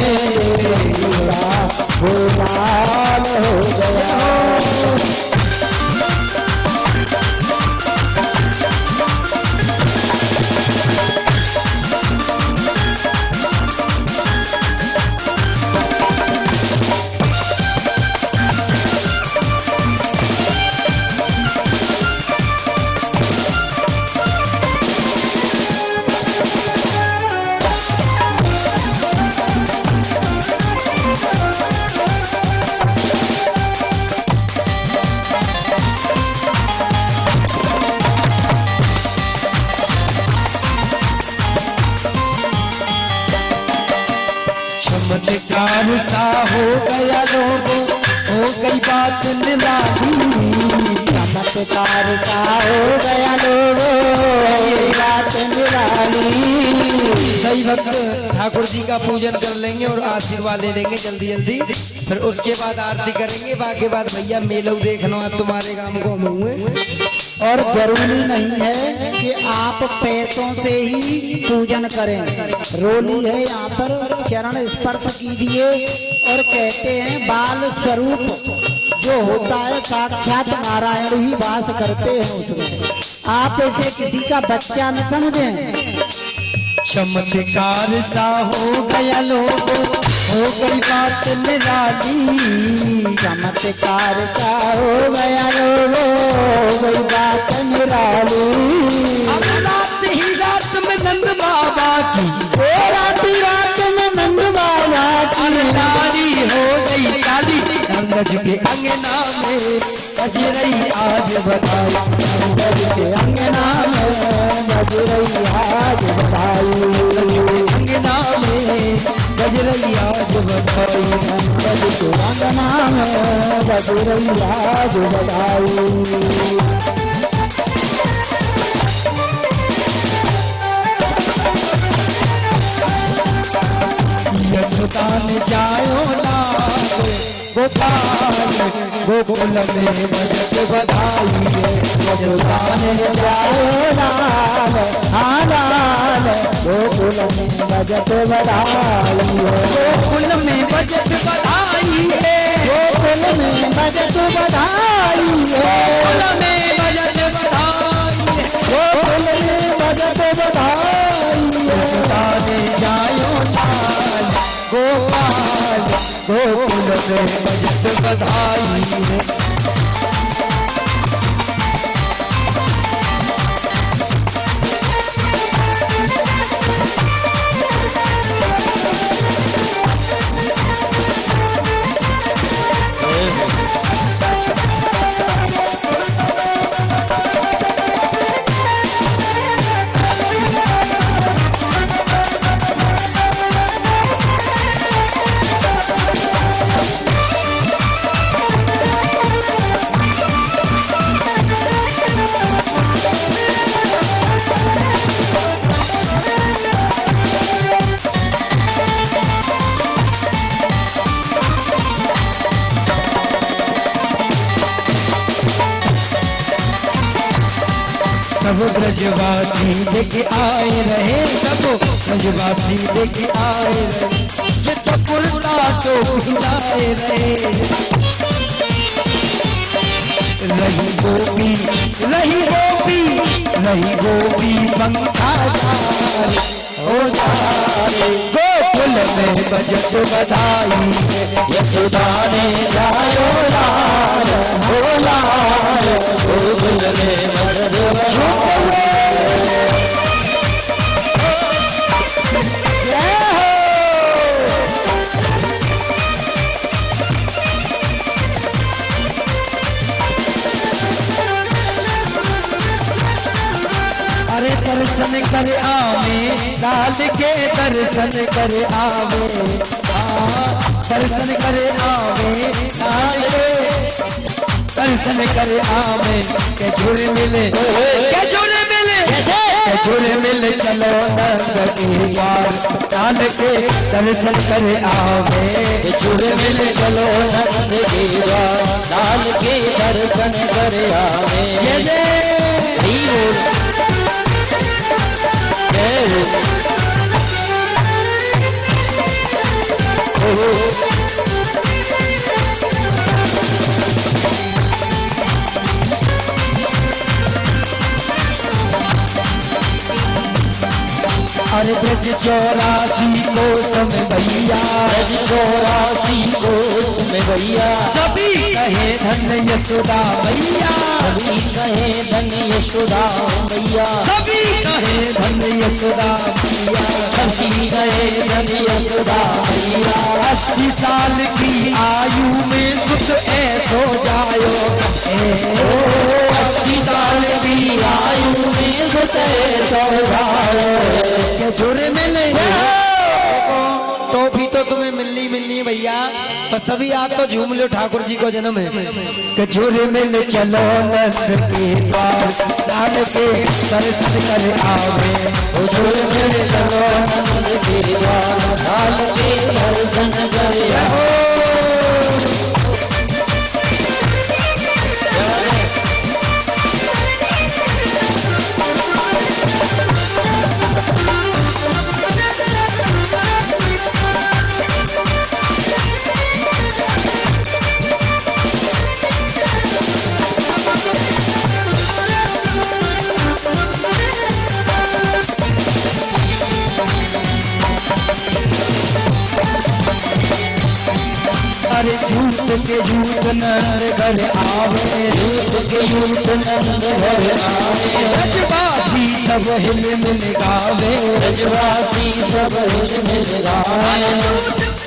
वो लाल हो गया। गई बात निराली। चमत्कार सा हो गया लोगों ये बात निराली। सही वक्त ठाकुर जी का पूजन कर लेंगे और आशीर्वाद ले लेंगे जल्दी जल्दी, फिर उसके बाद आरती करेंगे। बाकी बाद भैया मेलो देखना तुम्हारे काम को हम हुए। और जरूरी नहीं है कि आप पैसों से ही पूजन करें। रोली है यहाँ पर, चरण स्पर्श कीजिए। और कहते हैं बाल स्वरूप जो होता है साक्षात नारायण ही वास करते हैं उसमें। आप ऐसे किसी का बच्चा न समझें। चमत्कार सा हो गया लोगों, हो गई बात निराली। चमत्कार सा हो गया लोगों हो गई बात निराली। अब रात ही रात में नंद बाबा की, रात ही रात में नंद बाबा की लाड़ी हो गई काली। अंगज के अंगना में बज रही आज बधाई। अंगद के अंगना में बज रही आज बधाई। अंगना में बज रही आज बधाई। अंगद के अंगना में बज रही आज बधाई। यशोदा ने जायो ना गोपाल गोकुल में बजत बधाई। यशोदा ने जाओ लाल लाल गोकुल में बजत बधाई। गोकुल में बजत बधाई है। गोकुल में बजत बधाई। गोकुल में बजत बधाई है। गोकुल में बजत बधाई। यशोदा ने जायो लाल गोपाल गोकुल में बजत बधाई है। सब ब्रजवासी लेके आए रहे, सब ब्रजवासी लेके आए रहे। ये तो कुर्ता टोपी लाए रहे। रही गोपी रही गोपी रही गोपी पंखा जाए ओ जाए। गोकुल में बजत बधाई यशोदा ने जायो लाल हो लाल। गोकुल में बजत बधाई। अरे दर्शन कर आवे लाल के दर्शन कर आवे। दर्शन कर आवे लाल के दर्शन कर आवे। के झूले मिले के झूले मिले के झूले मिले चलो नंद के द्वार। लाल के दर्शन कर आवे। के झूले मिले चलो नंद के द्वार। लाल के दर्शन कर आवे। जय जय बोल। अरे ब्रज 84 कोस में भैया। ब्रज 84 कोस में भैया। सभी कहे धन यशोदा मैया। सभी कहे धन यशोदा मैया। सभी कहे धन यशोदा मैया। सभी कहे धन यशोदा मैया। 80 साल की आयु में सुख ऐसो जायो। 80 साल की आयु में सुख ऐसो जायो। के झूले मिले टॉफी तो तुम्हें मिलनी है भैया। और सभी आज तो झूम लो, ठाकुर जी को जन्म है। कि झूले मिल चलो नंद के द्वार लाल के दर्शन कर आवे। झूले मिल चलो नंद के द्वार लाल के दर्शन कर आवे। अरे झूठ के झूठ नंद घर आवे। झूठ के झूठ नंद घर आवे। रजवासी सब हिल मिल गावे। रजवासी सब हिल मिल गावे।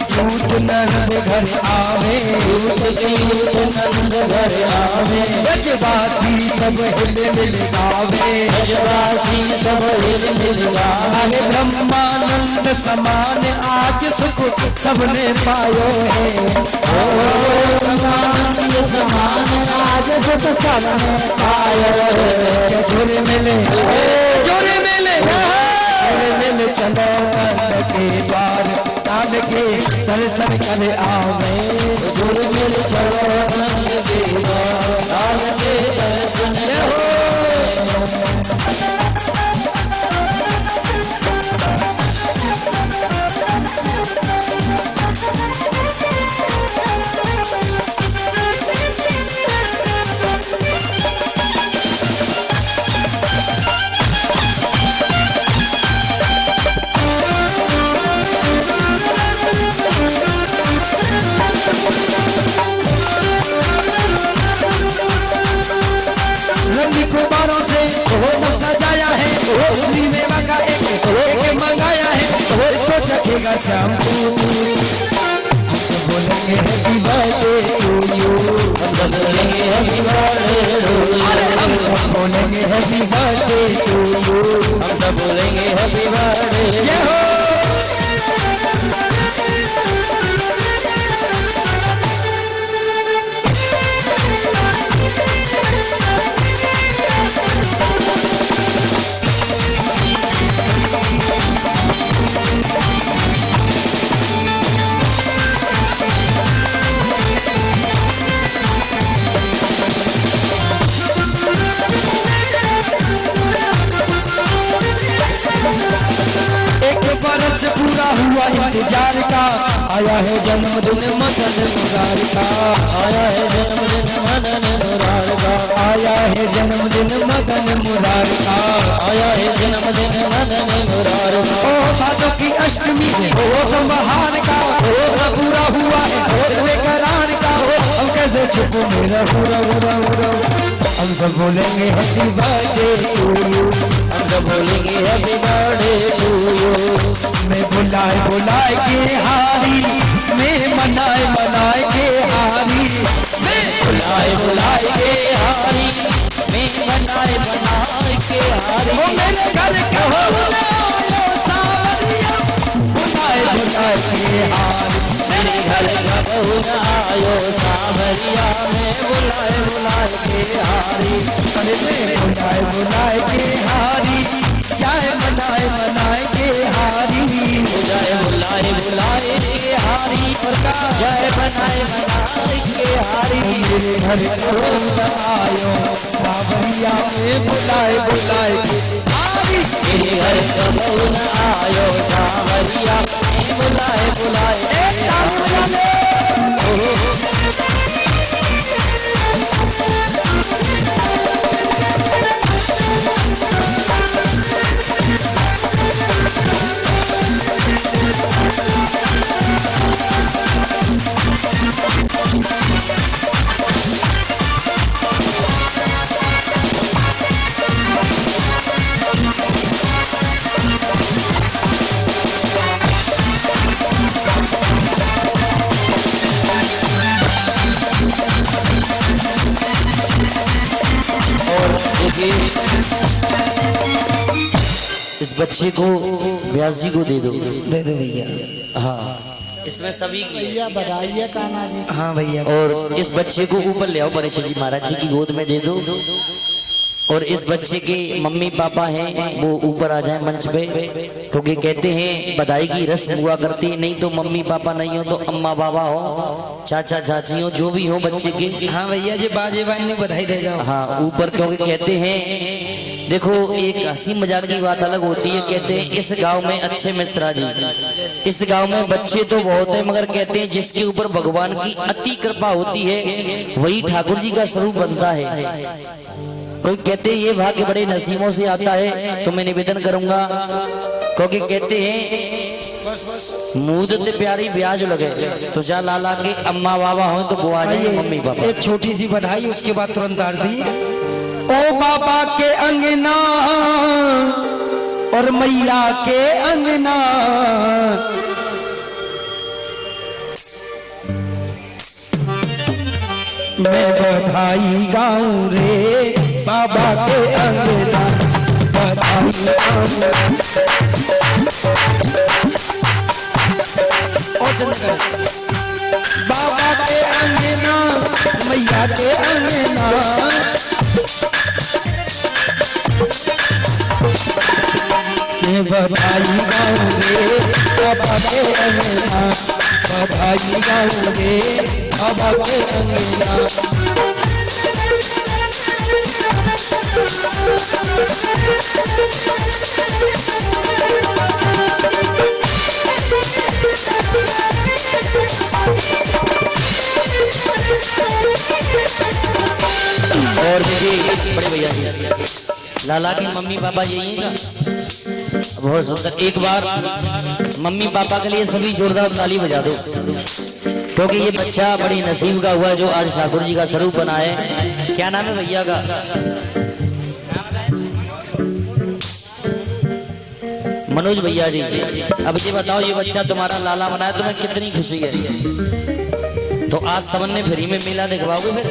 झूठ नंद घर आवे। झूठ के झूठ नंद घर आवे। रजवासी सब हिल मिल गावे। रजवासी सब हिल मिल गावे। ब्रह्मानंद समान आज सुख सबने पायो है। ब्रह्मानंद समान आज सुख सबने पायो है। झूले मिले झूले मिले झूले मिले चलो नंद के द्वार लाल के दर्शन कर आवे। झूले मिले चलो नंद के द्वार लाल के दर्शन रंगी गुब्बारों से वो सब सजाया है। उसी मेवा का एक मंगाया है। इसको चखेगा शाम को। हम तो बोलेंगे हैप्पी बर्थडे टू यू। हम तो बोलेंगे हैप्पी बर्थडे टू यू। हम तो बोलेंगे हैप्पी बर्थडे टू यू। हम तो बोलेंगे हैप्पी बर्थडे। जय हो। बरस पूरा हुआ इंतजार का। आया है जन्मदिन मदन मुरार का। आया है जन्मदिन मदन मुरार का। आया है जन्मदिन मदन मुरार का। आया है जन्मदिन मदन मुरार का। ओ भादों की अष्टमी ओ संबहार का। ओ सब पूरा हुआ है करार का। हम कैसे छुपो मेरा पूरा पूरा पूरा। हम सब बोलेंगे हैप्पी बर्थडे टू यू। हम सब बोलेंगे हैप्पी बर्थडे टू यू। मैं बुलाए बुलाए के हारी। मैं मनाए मनाए के हारी। मैं बुलाए बुलाए के हारी। मैं मनाए मनाए के हारी। ओ मेरे घर कहो सावरिया। बुलाए बुलाए के हारी। मेरे घर कहो आयो सावरिया। मैं बुलाए बुलाए के हारी। अरे मैं बुलाए बुलाए के हारी। जाए मनाए मनाए के हारी। जाए बुलाए बुलाए के हारी। जाए बनाए बनाए के हारी। मेरे घर आयो सावरिया। में बुलाए बुलाए के हारी। मेरे घर कबूल आयो सावरिया। में बुलाए बुलाए के हारी। इस बच्चे को व्यास जी को दे दो भैया। हाँ इसमें सभी की है। भैया बधाइए कान्हा जी। हाँ भैया। और इस बच्चे को ऊपर ले आओ, परीक्षा जी महाराज जी की गोद में दे दो। और इस बच्चे के मम्मी पापा हैं वो ऊपर आ जाए मंच पे, क्योंकि कहते हैं बधाई की रस्म हुआ करती है, नहीं तो मम्मी पापा नहीं हो तो अम्मा बाबा हो, चाचा चाची हो, जो भी हो बच्चे के। हाँ भैया जी बाजे बान ने बधाई दे जाओ। हाँ ऊपर, क्योंकि कहते हैं देखो एक हंसी मजाक की बात अलग होती है। कहते हैं इस गांव में अच्छे मिश्रा जी, इस गांव में बच्चे तो बहुत है, मगर कहते हैं जिसके ऊपर भगवान की अति कृपा होती है वही ठाकुर जी का स्वरूप बनता है। कोई कहते हैं ये भाग्य बड़े नसीबों से आता है। तो मैं निवेदन करूंगा, क्योंकि कहते हैं मुदत प्यारी ब्याज लगे, तो जा लाला के अम्मा बाबा हो तो वो आ जाए मम्मी पापा। एक छोटी सी बधाई, उसके बाद तुरंत आरती। ओ बाबा के अंगना और मैया के अंगना, मैं बधाई गाऊं रे बाबा के अंगना, बधाई गाऊं। बाबा के अंगना मैया के अंगना, मैं बधाई गाऊं रे बाबा के अंगना, बधाई गाऊं रे बाबा के अंगना। और देखिए बड़े भैया जी, लाला की मम्मी पापा यही है ना, बहुत सुंदर। एक बार मम्मी पापा के लिए सभी जोरदार ताली बजा दो, क्योंकि ये बच्चा बड़ी नसीब का हुआ है जो आज ठाकुर जी का स्वरूप बना है। क्या नाम है भैया का? मनोज भैया जी। अब ये बताओ, ये बच्चा तुम्हारा लाला बना है, तुम्हें कितनी खुशी है? तो आज सबने फ्री में मेला दिखवाओगे फिर?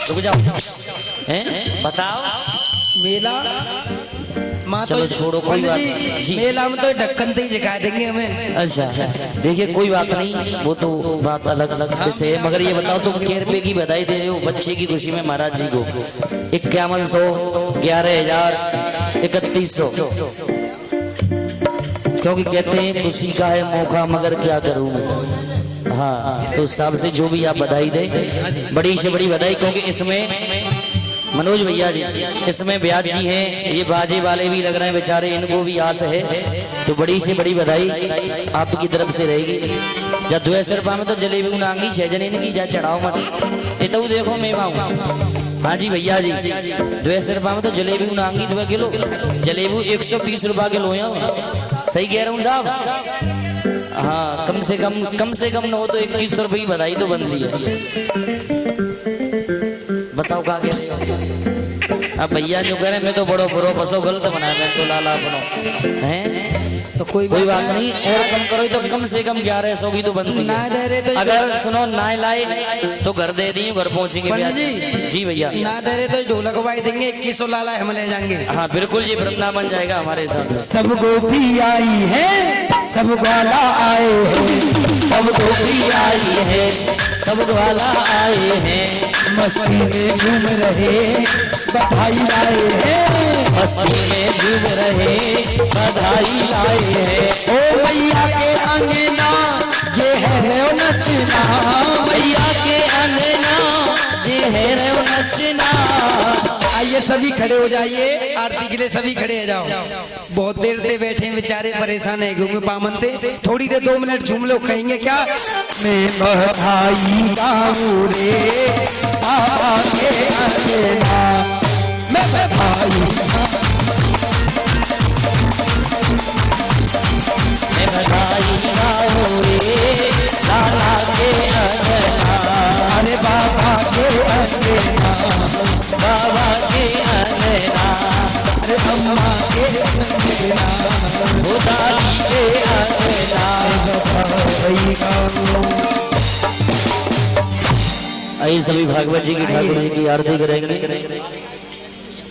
रुक जाओ, हैं बताओ। मेला माँ चलो छोड़ो, कोई बात नहीं जी। मेला में तो ढक्कन से ही दिखा देंगे हमें। अच्छा देखिए कोई बात नहीं, वो तो बात अलग अलग विषय है। मगर ये बताओ तुम क्या रुपए की बधाई दे रहे हो बच्चे की खुशी में महाराज जी को? 5100, 11,000, 3100, क्योंकि कहते हैं खुशी का है मौका, मगर क्या करूं मैं। हाँ तो हिसाब से जो भी आप बधाई दे, बड़ी से बड़ी बधाई, क्योंकि इसमें मनोज भैया जी, इसमें ब्याज जी हैं, ये बाजे वाले भी लग रहे हैं बेचारे, इनको भी आस है। तो बड़ी से बड़ी बधाई आपकी तरफ से रहेगी। जब 200 रुपये में तो जलेबी उनांगी 6 जने की, जा चढ़ाओ मत, ये तो देखो मैं पाऊँ। हाँ जी भैया जी, 200 रुपये में तो जलेबी उनांगी 2 किलो, जलेबी 120 रुपये किलो है। सही कह रहा हूँ साहब? हाँ कम से कम न हो तो 2100 रुपये की बधाई तो बनती है। बताओ क्या कह रहे हो? अब भैया जो कह रहे मैं तो बड़ो बुरो बसो गलत बनाया, मैं तो लाला बनो हैं, तो कोई बात नहीं। और कम करो तो कम से कम 1100 की तो बनती है। तो अगर सुनो ना लाए तो घर दे दी, घर पहुंचेंगे जी भैया। ना दे रहे तो ढोलक वाई देंगे, 2100 लाला हम ले जाएंगे। हाँ बिल्कुल जी, वृंदावन बन जाएगा हमारे साथ। सब गोपी आई है, सब ग्वाला आए हैं, सब गोपी आई है, सब ग्वाला आए हैं, मस्ती में झूम रहे बधाई लाए हैं, मस्ती में झूम रहे बधाई लाए हैं। ओ मैया के अंगना जे है रे नचना, मैया के अंगना जे है रे नचना। आइए सभी खड़े हो जाइए, आरती के लिए सभी खड़े हो जाओ। बहुत देर से बैठे बेचारे, परेशान है घूमे पामन थे, थोड़ी देर 2 मिनट झूम लो। कहेंगे क्या? मैं बधाई गाऊं रे बाबा के अंगना, मैं बधाई मैं बधाई गाऊं रे लाला के अंगना, अरे बाबा के अंगना, बाबा के अंगना, अरे अम्मा के अंगना, ओ दादी के अंगना। बधाई गाऊं। आइए सभी भागवत जी की ठाकुर जी की आरती करेंगे।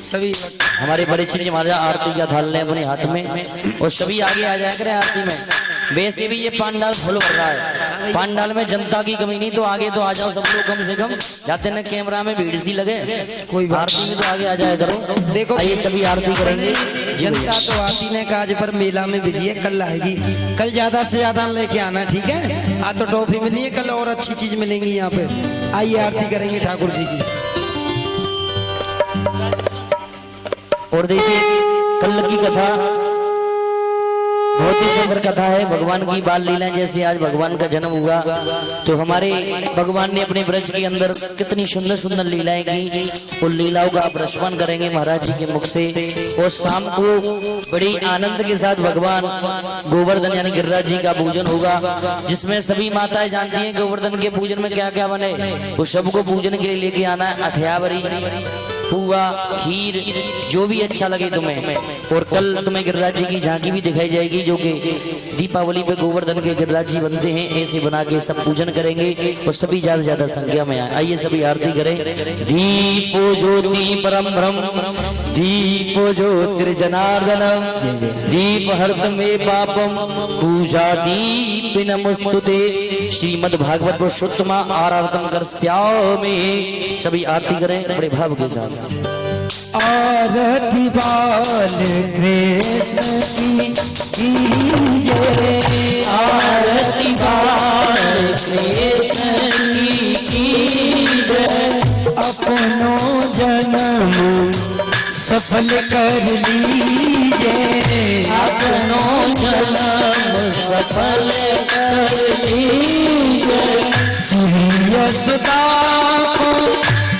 सभी हमारे परिचित जी महाराज आरती का थाल लें अपने हाथ में, और सभी आगे आ जाया करें आरती में। वैसे भी ये पंडाल फुल भर रहा है, पंडाल में जनता की कमी नहीं, तो आगे तो आ जाओ सब लोग, कम से कम जाते न कैमरा में भीड़ सी लगे, कोई बात आरती में तो आगे आ जाया करो। देखो आइए सभी आरती करेंगे। जनता तो आती ने काज पर मेला में बिजी है, कल आएगी, कल ज्यादा से ज्यादा लेके आना, ठीक है। आज तो टॉफी मिली है, कल और अच्छी चीज मिलेंगी यहाँ पे। आइए आरती करेंगे ठाकुर जी की। और देखिए कल की कथा बहुत ही सुंदर कथा है, भगवान की बाल लीला। जैसे आज भगवान का जन्म हुआ तो हमारे भगवान ने अपने ब्रज के अंदर कितनी सुंदर सुंदर लीलाएं की, उन लीलाओं का आप रसपान करेंगे महाराज जी के मुख से। और शाम को बड़ी आनंद के साथ भगवान गोवर्धन यानी गिरिराज जी का पूजन होगा, जिसमें सभी माताएं जानती हैं गोवर्धन के पूजन में क्या क्या बने, वो सबको पूजन के लिए लेके आना है। अथयावरी, पुआ, खीर, जो भी अच्छा लगे तुम्हें। और कल तुम्हें गिरिराज जी की झांकी भी दिखाई जाएगी, जो कि दीपावली पे गोवर्धन के गिरिराज जी बनते हैं, ऐसे बना के सब पूजन करेंगे और सभी ज्यादा से ज्यादा संख्या में आए। आइए सभी आरती करें। दीपो ज्योति परम ब्रह्म, दीपो ज्योतिर्जनार्दनम, दीप हर्त में पापम, पूजा दीप नमस्तुते। श्रीमद् भागवत पुरुषोत्तमा आराधन कर में सभी आरती करें बड़े भाव के साथ। आरती बाल कृष्ण की जय, आरती बाल कृष्ण की जय। अपनो जन्म सफल कर लीजिए, अपनो जन्म सफल कर लीजिए। श्री यशोदा को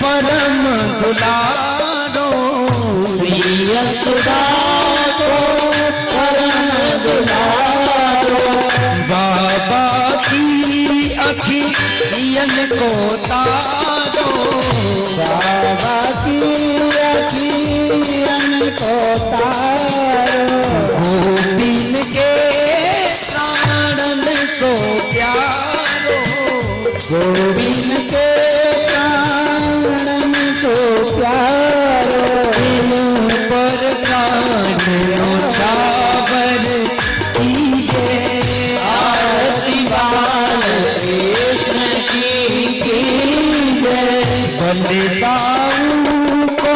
परम दुलारो, श्री यशोदा को परम दुलारो। बाबा की अखियन को तारो, बाबा की अखियन को तारो। गोपीन के प्राणन सो प्यारो, गोविंद के प्राणन सो प्यारो। दिल पर प्राण छावर कीजिए, आरती बाल कृष्ण की जय। बलिदाऊ को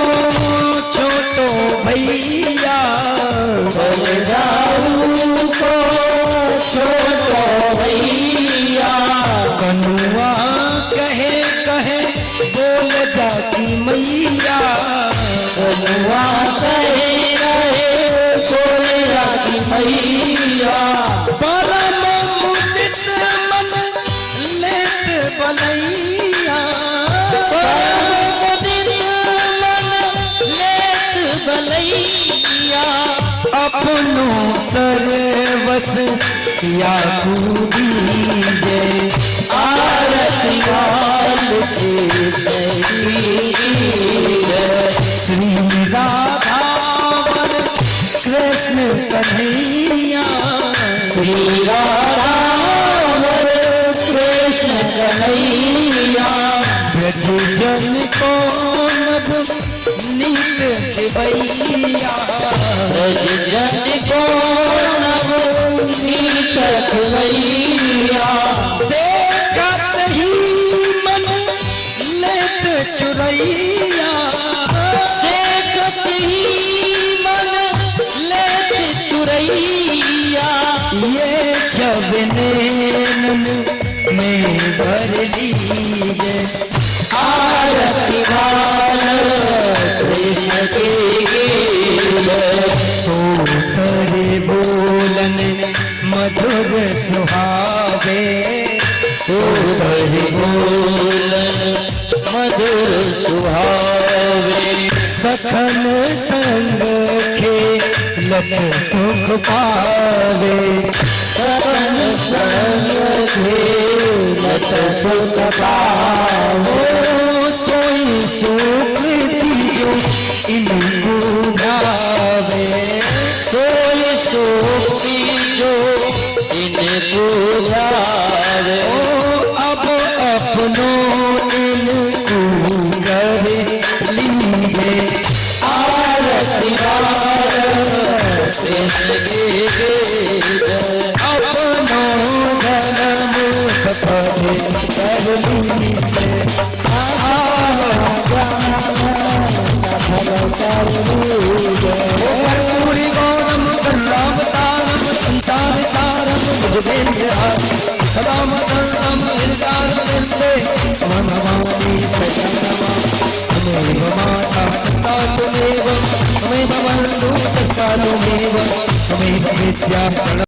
छोटो भैया, बलिदाऊ को छोटो भैया। कनुआ कहे कहे बोल जाती मैया, कनुआ कहे रहे बोले राती मैया। परम मुदित मन लेत बलैया, परम मुदित मन लेत बलैया। अपनो सर्वस त्यागू दीजे, आरती बाल कृष्ण की जय। श्री राधावन कृष्ण कन्हैया, श्री राधा कृष्ण कन्हैया। ब्रज जन को नभ नीत खिबैया, ब्रज जन को नवनीत खिबैया। देखत ही मन लेत चुरैया, देखत ही मन लेत चुरैया। ये जब नैनन में भर लीजे, आरती बाल कृष्ण की जय। तो तेरे बोलन मधुर सुहावे, हरि बोलन मधुर सुहावे। सखन संग खेलत सुख पावे, सतन संग खेलत सुख पावे। ओ सोई सुख दीजो इनको नावे, सोई सुख जो इनको जावे। ओ अब अपनो इनको कर लीजिए, आरती बाल कृष्ण की जय। अपनो धर्म सफल मुरली से कर्पूरी गौरम करुणावतारम संसार सारम मुझे सदा मदनम हृदयारविंदे मम भवानी त्वमेव माता पिता त्वमेव त्वमेव बन्धु सखा त्वमेव त्वमेव विद्या